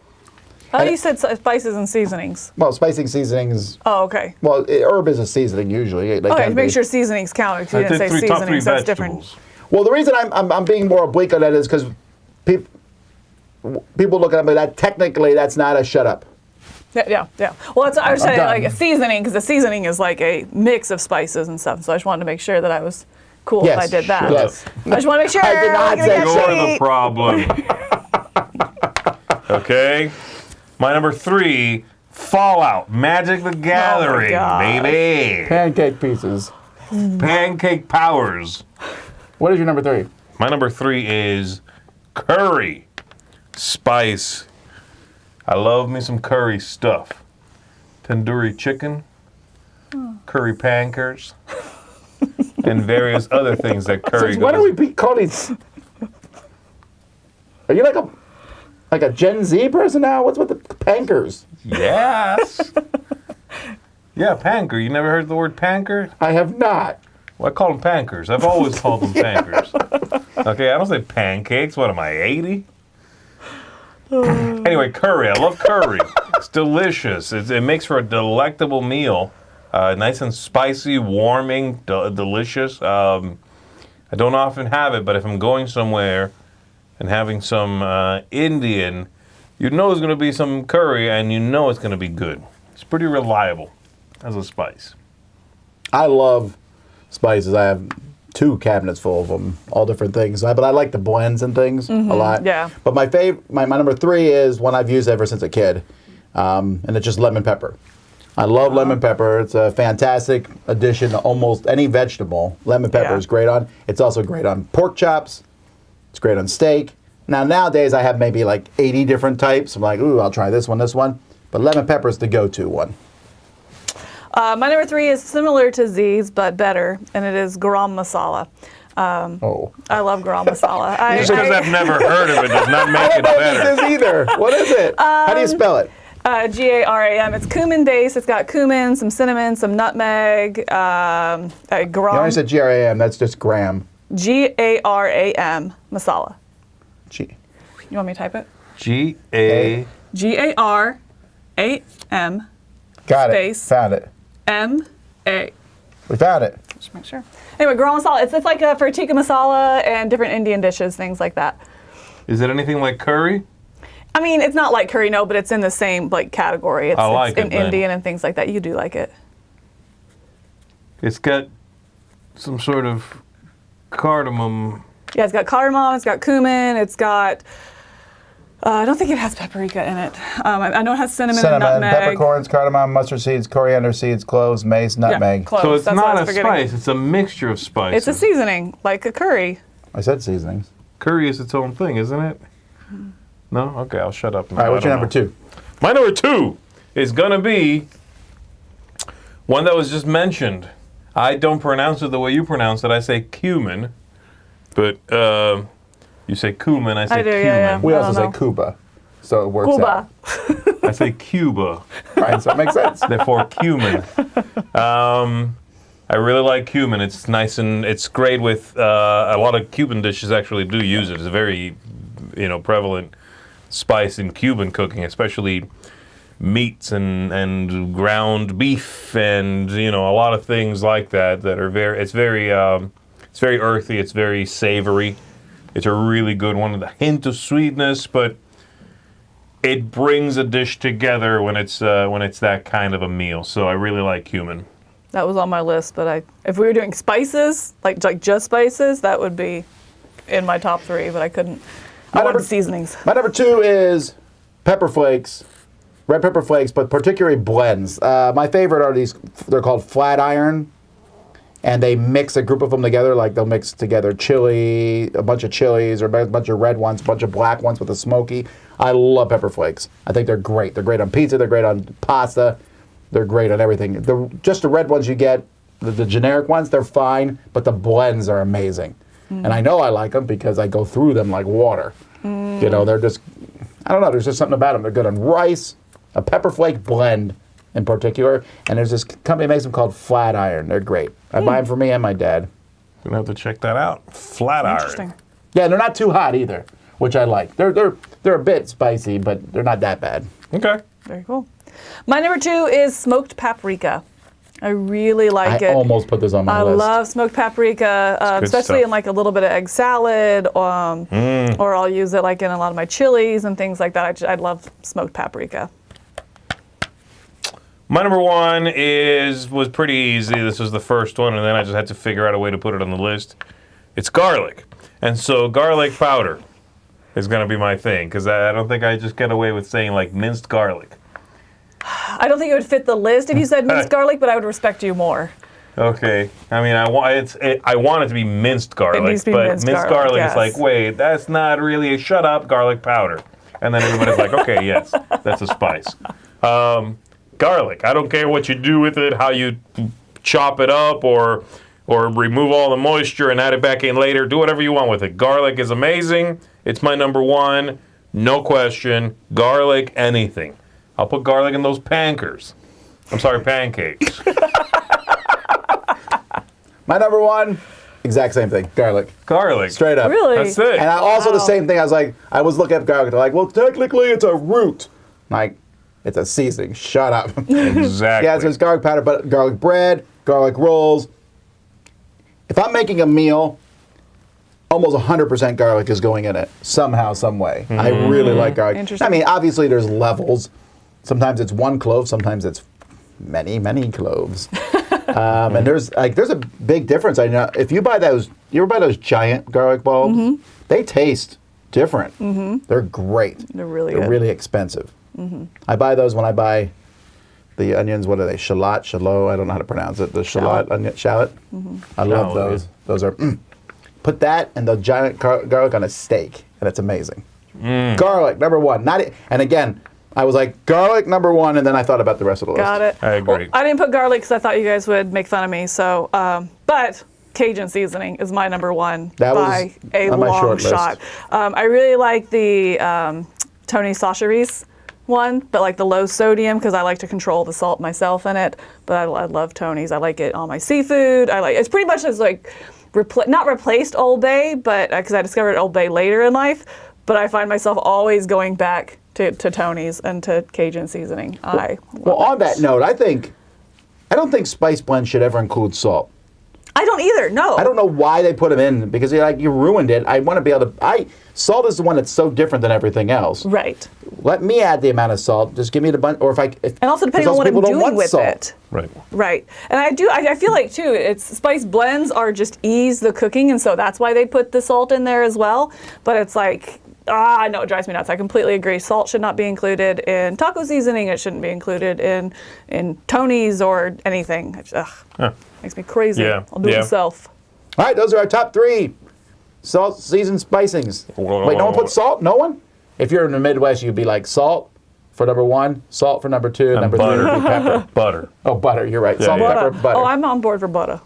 Oh, you said spices and seasonings. Well, spicing seasonings. Oh, okay. Well, herb is a seasoning usually. They Okay, can make be. sure seasonings count. If you I didn't did say top 3 seasonings, that's different. vegetables. Well, the reason I'm being more oblique on that is because people look at me that technically that's not a shut up. Yeah. Well, I was saying done. like a seasoning, because the seasoning is like a mix of spices and stuff. So I just wanted to make sure that I was cool Yes, if I did that. sure. Yes. I just want to make sure. I did not we're say gonna so. get You're the cheap. problem. Okay? My number 3, Fallout, Magic the Gathering, gosh. baby. Pancake pieces. Pancake powers. What is your number 3? My number 3 is curry. Spice. I love me some curry stuff. Tandoori chicken, curry pancakes, and various other things that curry Why goes. do we call these? Are you like a Gen Z person now? What's with the pankers? Yes. Yeah, panker. You never heard the word panker? I have not. Well, I call them pankers. I've always called them pankers. Okay, I don't say pancakes. What am I, 80? Anyway, curry. I love curry. It's delicious. It makes for a delectable meal. Nice and spicy, warming, delicious. I don't often have it, but if I'm going somewhere and having some Indian, you know there's going to be some curry, and you know it's going to be good. It's pretty reliable as a spice. I love spices. I have 2 cabinets full of them, all different things. But I like the blends and things a lot. yeah. But my my number 3 is one I've used ever since a kid, and it's just lemon pepper. I love lemon pepper. It's a fantastic addition to almost any vegetable. Lemon pepper is great on. It's also great on pork chops. It's great on steak. Now, nowadays, I have maybe like 80 different types. I'm like, ooh, I'll try this one. But lemon pepper is the go-to one. My number 3 is similar to Z's, but better, and it is garam masala. I love garam masala. Just because I've never heard of it does not make it I don't know better. what this is either. What is it? How do you spell it? Garam. It's cumin based. It's got cumin, some cinnamon, some nutmeg. Garam. You already said G-R-A-M. That's just gram. Garam masala. G. You want me to type it? G-A... Garam. Got it. Space. Found it. M-A. We found it. Just make sure. Anyway, garam masala. It's like for tikka masala and different Indian dishes, things like that. Is it anything like curry? I mean, it's not like curry, no, but it's in the same category. It's it in then. Indian and things like that. You do like it. It's got some sort of cardamom. Yeah, it's got cardamom, it's got cumin, it's got, I don't think it has paprika in it. I know it has cinnamon and nutmeg. Peppercorns, cardamom, mustard seeds, coriander seeds, cloves, mace, nutmeg. Yeah, cloves. So it's That's what I not was a forgetting. spice, it's a mixture of spices. It's a seasoning, like a curry. I said seasonings. Curry is its own thing, isn't it? No? Okay, I'll shut up now. All right, what's I your don't number know. 2? My number 2 is going to be one that was just mentioned. I don't pronounce it the way you pronounce it. I say cumin, but you say cumin, I say I do, cumin. yeah. We I also don't say know. Cuba, so it works Cuba. out. I say Cuba, Right, so it makes sense. therefore cumin. I really like cumin. It's nice and it's great with a lot of Cuban dishes actually do use it. It's a very, prevalent spice in Cuban cooking, especially meats and ground beef and a lot of things like that are it's very earthy, it's very savory. It's a really good one with a hint of sweetness, but it brings a dish together when it's that kind of a meal. So I really like cumin. That was on my list, but if we were doing spices, like just spices, that would be in my top 3, but I couldn't. I wanted seasonings. My number 2 is pepper flakes, red pepper flakes, but particularly blends. My favorite are these, they're called flat iron, and they mix a group of them together, like they'll mix together chili, a bunch of chilies, or a bunch of red ones, a bunch of black ones with a smoky. I love pepper flakes. I think they're great. They're great on pizza, they're great on pasta, they're great on everything. Just the red ones you get, the generic ones, they're fine, but the blends are amazing. And I know I like them because I go through them like water. They're just, I don't know, there's just something about them. They're good on rice, a pepper flake blend in particular, and there's this company that makes them called Flat Iron. They're great. I buy them for me and my dad. Gonna have to check that out. Flat iron. Interesting. Yeah, they're not too hot either, which I like. They're a bit spicy, but they're not that bad. Okay. Very cool. My number 2 is smoked paprika. I really like it. I almost put this on my list. I love smoked paprika, good especially stuff. in like a little bit of egg salad, or I'll use it like in a lot of my chilies and things like that. I love smoked paprika. My number 1 was pretty easy. This was the first one, and then I just had to figure out a way to put it on the list. It's garlic. And so garlic powder is going to be my thing, because I don't think I just get away with saying like minced garlic. I don't think it would fit the list if you said minced garlic, but I would respect you more. Okay. I mean, I want it to be minced garlic, needs to be but minced minced garlic, garlic yes. is like, wait, that's not really a shut up garlic powder. And then everybody's like, okay, yes, that's a spice. Garlic. I don't care what you do with it, how you chop it up or remove all the moisture and add it back in later. Do whatever you want with it. Garlic is amazing. It's my number 1. No question. Garlic, anything. I'll put garlic in those pancakes. Pancakes. My number 1, exact same thing, garlic. Garlic. Straight up. Really? That's it. And I also the Wow. same thing, I was looking at garlic, they're like, well, technically it's a root. Like, It's a seasoning. Shut up. Exactly. Yeah, so it's garlic powder, but garlic bread, garlic rolls. If I'm making a meal, almost 100% garlic is going in it somehow, some way. I really like garlic. Interesting. I mean, obviously there's levels. Sometimes it's one clove, sometimes it's many, many cloves. And there's a big difference. I know if you buy those, you ever buy those giant garlic bulbs? They taste different. They're great. They're really They're good. really expensive. I buy those when I buy the onions. What are they? Shallot. I don't know how to pronounce it. The shallot onion, shallot. I love Shallot, those. Those are. Put that and the giant garlic on a steak, and it's amazing. Garlic number one. And again, I was like garlic number one, and then I thought about the rest of the list. Got it. I agree. Well, I didn't put garlic because I thought you guys would make fun of me. So, but Cajun seasoning is my number one That was by a on my long short list. shot. I really like the Tony Chachere's one, but like the low sodium because I like to control the salt myself in it. But I love Tony's. I like it on my seafood. It's pretty much as like not replaced Old Bay, but because I discovered Old Bay later in life. But I find myself always going back to Tony's and to Cajun seasoning. Well, on that note, I don't think spice blends should ever include salt. I don't either. No. I don't know why they put them in because you ruined it. I want to be able to. Salt is the one that's so different than everything else. Right. Let me add the amount of salt. Just give me the bunch, or And also depending on what I'm doing with it. Right. Right. And I feel like too, it's spice blends are just ease the cooking, and so that's why they put the salt in there as well. But it's like, no, it drives me nuts. I completely agree. Salt should not be included in taco seasoning. It shouldn't be included in Tony's or anything. Makes me crazy. Yeah. I'll do it myself. All right, those are our top 3 salt seasoned spicings. Wait, no one put salt? No one? If you're in the Midwest, you'd be like salt for number 1, salt for number 2, And number butter. 3 would be pepper. Butter. Oh, butter. You're right. Yeah, Salt, yeah. pepper, butter. Oh, I'm on board for butter.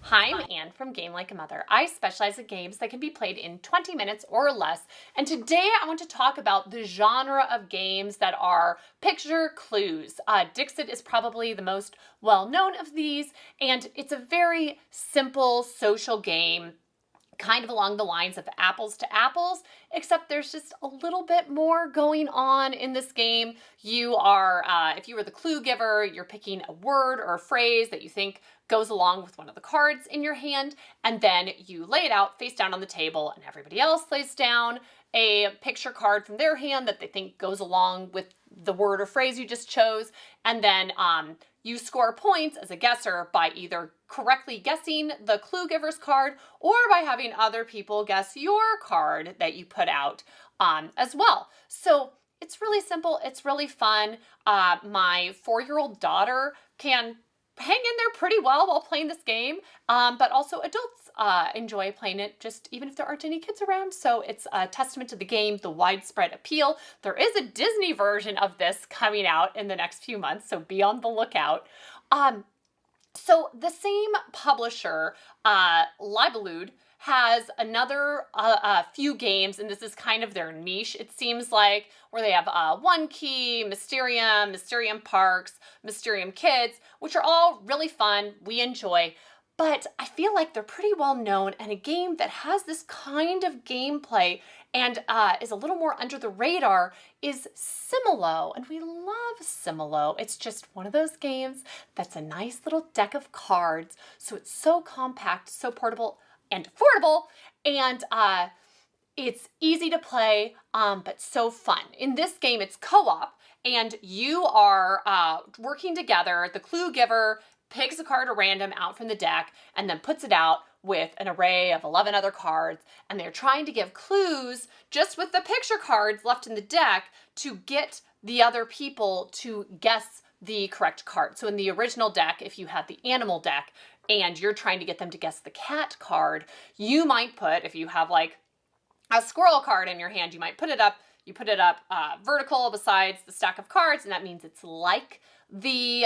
Hi, I'm Anne from Game Like a Mother. I specialize in games that can be played in 20 minutes or less. And today I want to talk about the genre of games that are picture clues. Dixit is probably the most well-known of these, and it's a very simple social game, kind of along the lines of apples to apples, except there's just a little bit more going on in this game. You are, if you were the clue giver, you're picking a word or a phrase that you think goes along with one of the cards in your hand, and then you lay it out face down on the table, and everybody else lays down a picture card from their hand that they think goes along with the word or phrase you just chose, and then you score points as a guesser by either correctly guessing the clue giver's card or by having other people guess your card that you put out as well. So it's really simple. It's really fun. My 4-year-old daughter can hang in there pretty well while playing this game, but also adults enjoy playing it just even if there aren't any kids around. So it's a testament to the game, the widespread appeal. There is a Disney version of this coming out in the next few months, so be on the lookout. So the same publisher, Libellude, has another few games, and this is kind of their niche, it seems like, where they have One Key, Mysterium Parks, Mysterium Kids, which are all really fun, we enjoy, but I feel like they're pretty well known, and a game that has this kind of gameplay and is a little more under the radar is Similo, and we love Similo. It's just one of those games that's a nice little deck of cards, so it's so compact, so portable, and affordable, and it's easy to play, but so fun. In this game, it's co-op, and you are working together. The clue giver picks a card at random out from the deck and then puts it out with an array of 11 other cards, and they're trying to give clues just with the picture cards left in the deck to get the other people to guess the correct card. So in the original deck, if you had the animal deck, and you're trying to get them to guess the cat card, you might put, if you have like a squirrel card in your hand, you might put it up, vertical besides the stack of cards, and that means it's like the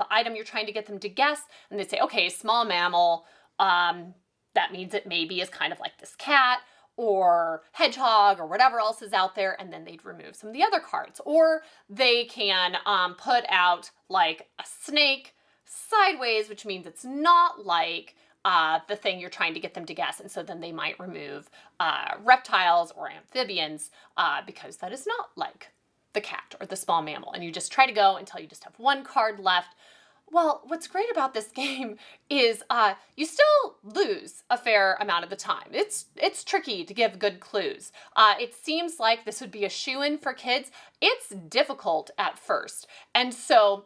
item you're trying to get them to guess, and they say, okay, small mammal, that means it maybe is kind of like this cat, or hedgehog, or whatever else is out there, and then they'd remove some of the other cards. Or they can put out like a snake sideways, which means it's not like the thing you're trying to get them to guess, and so then they might remove reptiles or amphibians because that is not like the cat or the small mammal, and you just try to go until you just have one card left. Well, what's great about this game is you still lose a fair amount of the time. It's tricky to give good clues. It seems like this would be a shoo-in for kids. It's difficult at first. And so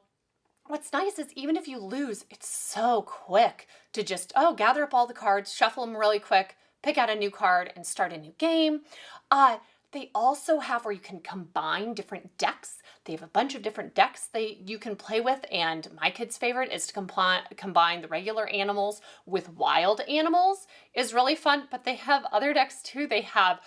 what's nice is even if you lose, it's so quick to just, gather up all the cards, shuffle them really quick, pick out a new card, and start a new game. They also have where you can combine different decks. They have a bunch of different decks you can play with, and my kid's favorite is to combine the regular animals with wild animals. Is really fun, but they have other decks too. They have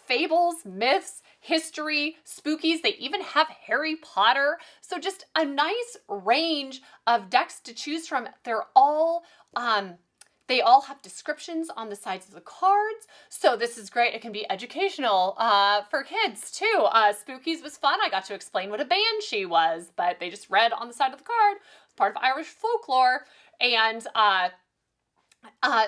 fables, myths, history, spookies. They even have Harry Potter. So just a nice range of decks to choose from. They all have descriptions on the sides of the cards, so this is great. It can be educational for kids, too. Spookies was fun. I got to explain what a banshee was, but they just read on the side of the card. It's part of Irish folklore, and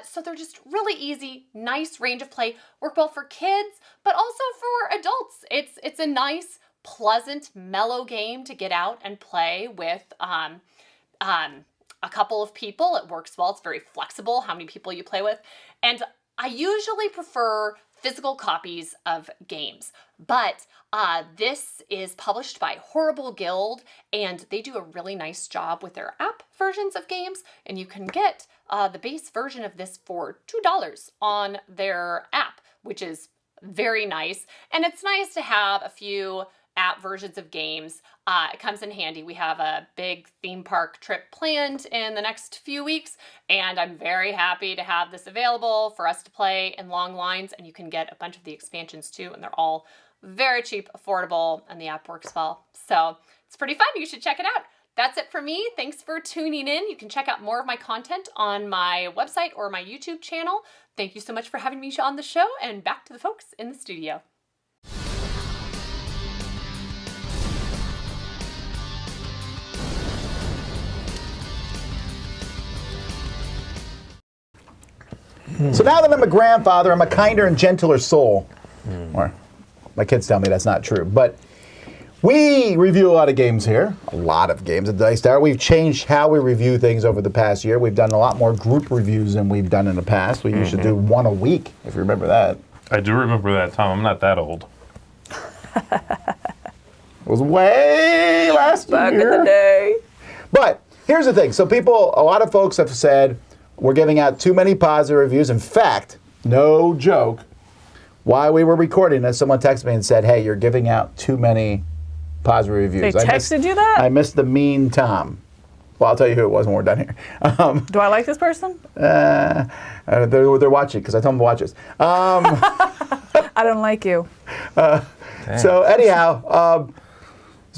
so they're just really easy, nice range of play. Work well for kids, but also for adults. It's a nice, pleasant, mellow game to get out and play with a couple of people. It works well. It's very flexible how many people you play with. And I usually prefer physical copies of games, but this is published by Horrible Guild, and they do a really nice job with their app versions of games, and you can get the base version of this for $2 on their app, which is very nice. And it's nice to have a few app versions of games. It comes in handy. We have a big theme park trip planned in the next few weeks, and I'm very happy to have this available for us to play in long lines, and you can get a bunch of the expansions too, and they're all very cheap, affordable, and the app works well. So it's pretty fun. You should check it out. That's it for me. Thanks for tuning in. You can check out more of my content on my website or my YouTube channel. Thank you so much for having me on the show, and back to the folks in the studio. So now that I'm a grandfather, I'm a kinder and gentler soul. Or my kids tell me that's not true. But we review a lot of games here. A lot of games at Dice Tower. We've changed how we review things over the past year. We've done a lot more group reviews than we've done in the past. We used to do one a week, if you remember that. I do remember that, Tom. I'm not that old. It was way last year. Back in the day. But here's the thing. So a lot of folks have said, we're giving out too many positive reviews. In fact, no joke, while we were recording this, someone texted me and said, hey, you're giving out too many positive reviews. They texted you that? I missed the mean Tom. Well, I'll tell you who it was when we're done here. Do I like this person? They're watching, because I told them to watch this. I don't like you. So anyhow,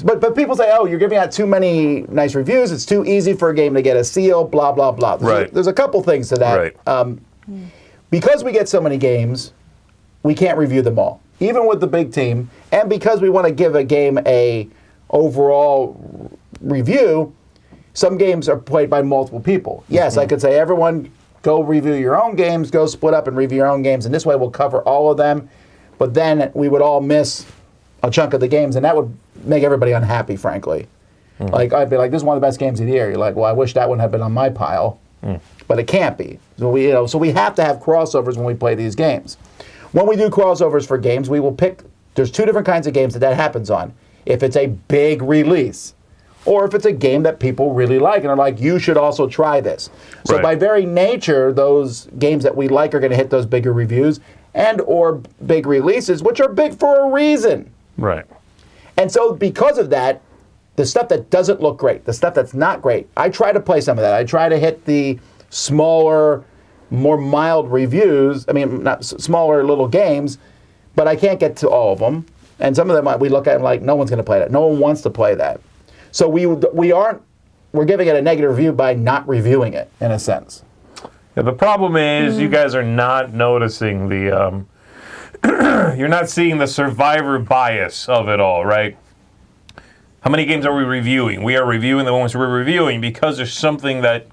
but people say, oh, you're giving out too many nice reviews. It's too easy for a game to get a seal, blah, blah, blah. There's a couple things to that. Right. Because we get so many games, we can't review them all, even with the big team. And because we want to give a game a overall review, some games are played by multiple people. Yes, I could say, everyone go review your own games, go split up and review your own games, and this way we'll cover all of them. But then we would all miss a chunk of the games, and that would make everybody unhappy, frankly. Like, I'd be like, this is one of the best games of the year. You're like, well, I wish that one had been on my pile. But it can't be. So we have to have crossovers when we play these games. When we do crossovers for games, we will pick, there's two different kinds of games that happens on. If it's a big release, or if it's a game that people really like and are like, you should also try this. So by very nature, those games that we like are going to hit those bigger reviews and or big releases, which are big for a reason. Right. And so because of that, the stuff that doesn't look great, the stuff that's not great, I try to play some of that. I try to hit the smaller, more mild reviews. I mean, not smaller little games, but I can't get to all of them. And some of them we look at and like, no one's going to play that. No one wants to play that. So we're giving it a negative review by not reviewing it, in a sense. Yeah, the problem is you guys are not noticing the, you're not seeing the survivor bias of it all, right? How many games are we reviewing? We are reviewing the ones we're reviewing because there's something that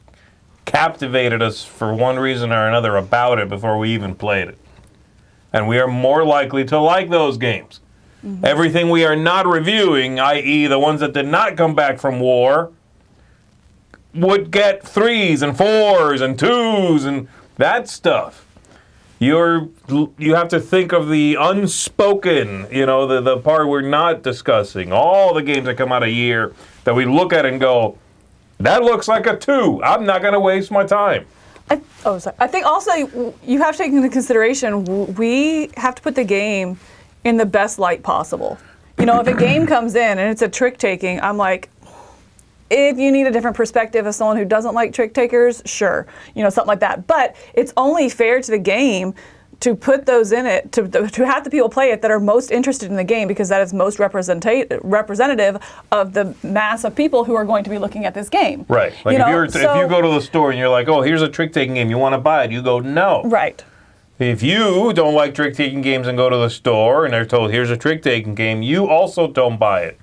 captivated us for one reason or another about it before we even played it. And we are more likely to like those games. Everything we are not reviewing, i.e. the ones that did not come back from war, would get 3s and 4s and 2s and that stuff. You have to think of the unspoken, the part we're not discussing. All the games that come out a year that we look at and go, that looks like a 2. I'm not going to waste my time. I think also you have to take into consideration, we have to put the game in the best light possible. If a game comes in and it's a trick taking, I'm like, if you need a different perspective as someone who doesn't like trick takers, sure, something like that. But it's only fair to the game to put those in it, to have the people play it that are most interested in the game, because that is most representative of the mass of people who are going to be looking at this game. Right. Like if you go to the store and you're like, oh, here's a trick-taking game, you want to buy it, you go, no. Right. If you don't like trick-taking games and go to the store and they're told, here's a trick-taking game, you also don't buy it.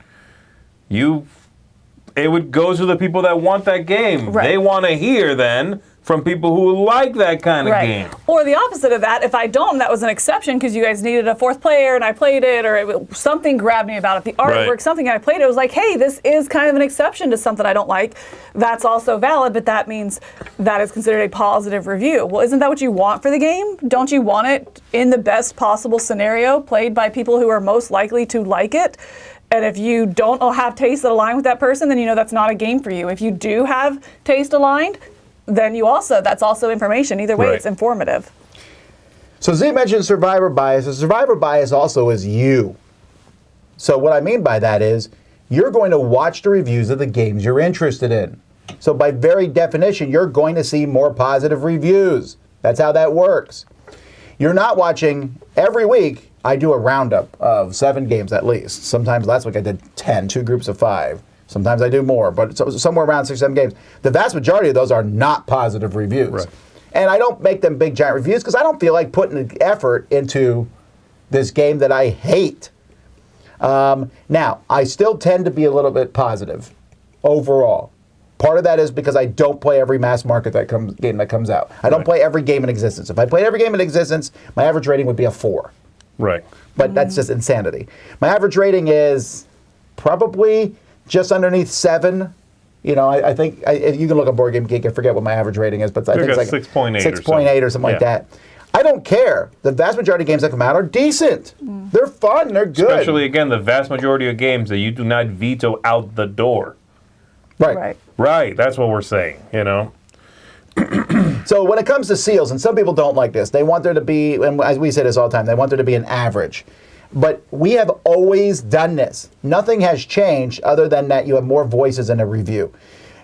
It would go to the people that want that game. Right. They want to hear, then, from people who like that kind of game. Or the opposite of that, if I don't, that was an exception because you guys needed a 4th player and I played it, or something grabbed me about it, the artwork, something I played it, was like, hey, this is kind of an exception to something I don't like. That's also valid, but that means that is considered a positive review. Well, isn't that what you want for the game? Don't you want it in the best possible scenario, played by people who are most likely to like it? And if you don't have tastes that align with that person, then that's not a game for you. If you do have taste aligned, then that's also information. Either way, It's informative. So Z mentioned survivor bias. The survivor bias also is you. So what I mean by that is you're going to watch the reviews of the games you're interested in. So by very definition, you're going to see more positive reviews. That's how that works. You're not watching every week. I do a roundup of 7 games at least. Sometimes last week I did 10, 2 groups of 5. Sometimes I do more, but somewhere around 6, 7 games. The vast majority of those are not positive reviews. Right. And I don't make them big, giant reviews because I don't feel like putting the effort into this game that I hate. Now, I still tend to be a little bit positive overall. Part of that is because I don't play every mass market game that comes out. I don't play every game in existence. If I played every game in existence, my average rating would be a 4. Right. But that's just insanity. My average rating is probably just underneath 7. I think you can look at Board Game Geek. I forget what my average rating is, but I think it's like 6.8 6.8 or something like that. I don't care. The vast majority of games that come out are decent. They're fun. They're good. Especially, again, the vast majority of games that you do not veto out the door. Right. Right. That's what we're saying, So when it comes to seals, and some people don't like this, they want there to be, and as we say this all the time, they want there to be an average. But we have always done this. Nothing has changed other than that you have more voices in a review.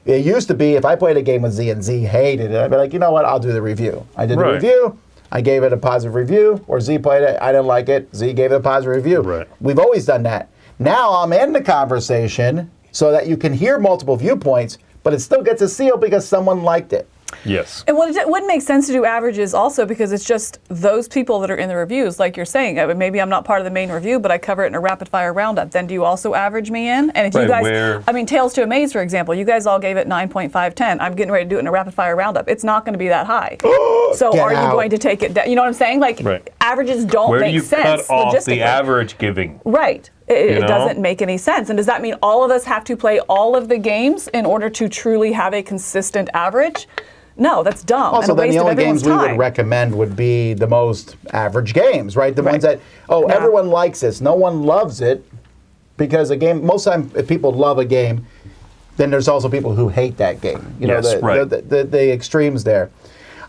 It used to be if I played a game with Z and Z hated it, I'd be like, you know what, I'll do the review. I did the review, I gave it a positive review, or Z played it, I didn't like it, Z gave it a positive review. Right. We've always done that. Now I'm in the conversation so that you can hear multiple viewpoints, but it still gets a seal because someone liked it. Yes. And it wouldn't make sense to do averages also because it's just those people that are in the reviews, like you're saying. Maybe I'm not part of the main review, but I cover it in a rapid fire roundup. Then do you also average me in? And if you guys, Tales to Amaze, for example, you guys all gave it 9.510. I'm getting ready to do it in a rapid fire roundup. It's not going to be that high. So are you going to take it down? You know what I'm saying? Like averages don't make sense. Where do you cut off the average giving? Right. It doesn't make any sense. And does that mean all of us have to play all of the games in order to truly have a consistent average? No, that's dumb. Also, and a waste then the only of everyone's games we time. would recommend would be the most average games, right? The ones that, everyone likes this. No one loves it because a game, most of the time, if people love a game, then there's also people who hate that game. The extremes there.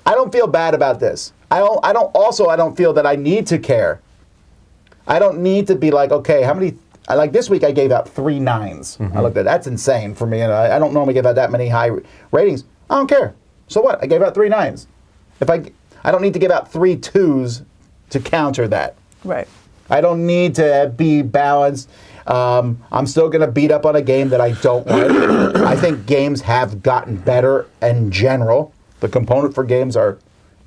I don't feel bad about this. I don't feel that I need to care. I don't need to be like, okay, how many, like this week I gave out 3 9s. I looked at that's insane for me. And I don't normally give out that many high ratings. I don't care. So what? I gave out 3 9s. If I don't need to give out 3 2s to counter that. Right. I don't need to be balanced. I'm still going to beat up on a game that I don't like. I think games have gotten better in general. The component for games are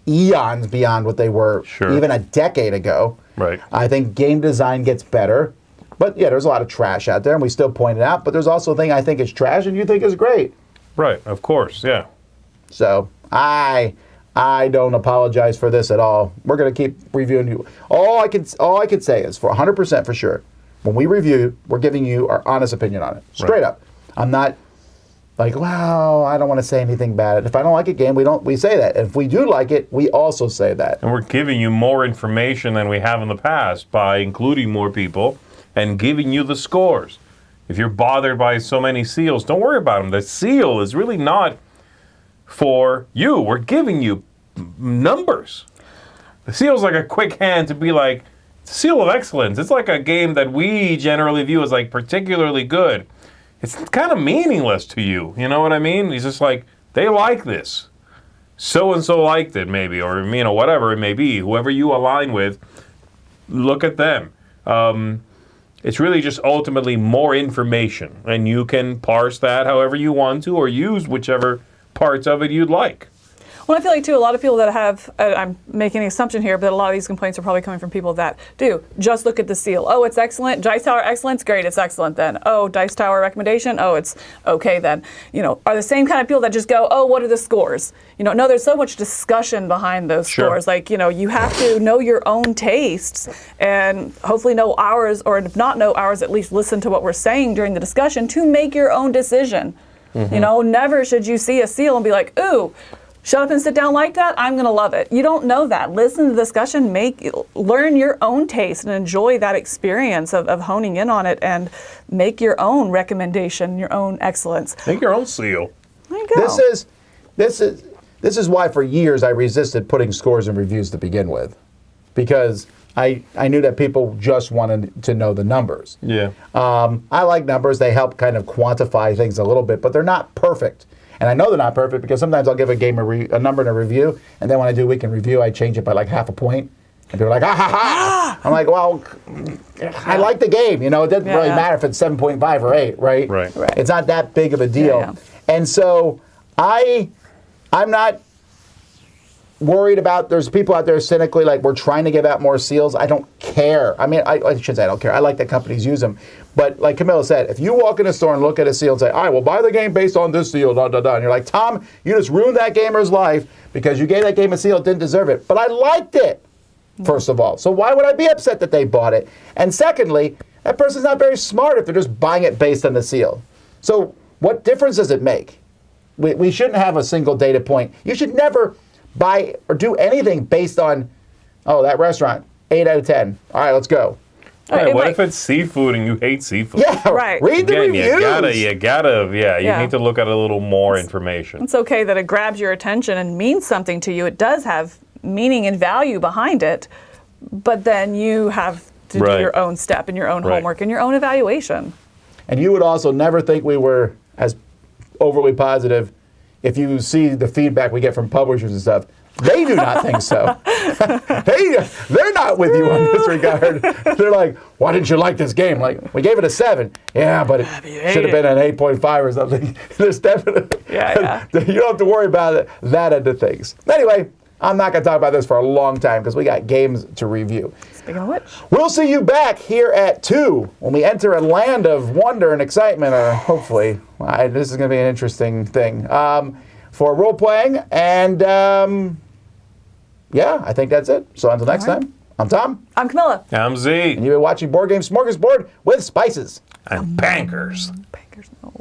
eons beyond what they were even a decade ago. Right. I think game design gets better. But yeah, there's a lot of trash out there, and we still point it out. But there's also a thing I think is trash and you think is great. Right, of course, yeah. So I don't apologize for this at all. We're going to keep reviewing you. All I could say is for 100% for sure, when we review, we're giving you our honest opinion on it. Straight up. I'm not like, wow, I don't want to say anything bad. If I don't like a game, we say that. If we do like it, we also say that. And we're giving you more information than we have in the past by including more people and giving you the scores. If you're bothered by so many seals, don't worry about them. The seal is really not for you. We're giving you numbers. The seal's like a quick hand to be like, seal of excellence. It's like a game that we generally view as like particularly good. It's kind of meaningless to you. You know what I mean? He's just like, they like this. So-and-so liked it, maybe, or, whatever it may be. Whoever you align with, look at them. It's really just ultimately more information, and you can parse that however you want to, or use whichever parts of it you'd like. Well, I feel like, too, a lot of people that have, I'm making an assumption here, but a lot of these complaints are probably coming from people that do just look at the seal. Oh, it's excellent. Dice Tower excellence? Great, it's excellent then. Oh, Dice Tower recommendation? Oh, it's okay then. Are the same kind of people that just go, oh, what are the scores? No, there's so much discussion behind those scores. Like, you have to know your own tastes and hopefully know ours, or if not know ours, at least listen to what we're saying during the discussion to make your own decision. Never should you see a seal and be like, ooh, shut up and sit down like that, I'm going to love it. You don't know that. Listen to the discussion, learn your own taste and enjoy that experience of honing in on it and make your own recommendation, your own excellence. Make your own seal. There you go. This is why for years I resisted putting scores and reviews to begin with, because I knew that people just wanted to know the numbers. Yeah. I like numbers. They help kind of quantify things a little bit, but they're not perfect. And I know they're not perfect because sometimes I'll give a game a number in a review, and then when I do week in review, I change it by like half a point. And people are like, ha ha ha! I'm like, well, I like the game. It doesn't really matter if it's 7.5 or 8, right? Right. It's not that big of a deal. Yeah. And so I'm not worried about, there's people out there cynically like, we're trying to give out more seals. I don't care. I mean, I shouldn't say I don't care. I like that companies use them. But like Camilla said, if you walk in a store and look at a seal and say, all right, well, buy the game based on this seal, and you're like, Tom, you just ruined that gamer's life because you gave that game a seal, it didn't deserve it. But I liked it, first of all. So why would I be upset that they bought it? And secondly, that person's not very smart if they're just buying it based on the seal. So what difference does it make? We shouldn't have a single data point. You should never buy or do anything based on, oh, that restaurant, 8 out of 10. All right, let's go. Right, what if it's seafood and you hate seafood? Yeah, right. Read the reviews. You need to look at a little more information. It's okay that it grabs your attention and means something to you. It does have meaning and value behind it, but then you have to do your own step and your own homework and your own evaluation. And you would also never think we were as overly positive if you see the feedback we get from publishers and stuff. They do not think so. They're not with you on this regard. They're like, why didn't you like this game? Like, we gave it a 7. Yeah, but it should have been an 8.5 or something. There's definitely, you don't have to worry about that end of things. Anyway, I'm not going to talk about this for a long time because we got games to review. Speaking of which, we'll see you back here at 2 when we enter a land of wonder and excitement, or hopefully. This is going to be an interesting thing. For role-playing, and I think that's it. So until next time, I'm Tom. I'm Camilla. I'm Z. And you've been watching Board Game Smorgasbord with Spices. And Bankers. Bankers, no.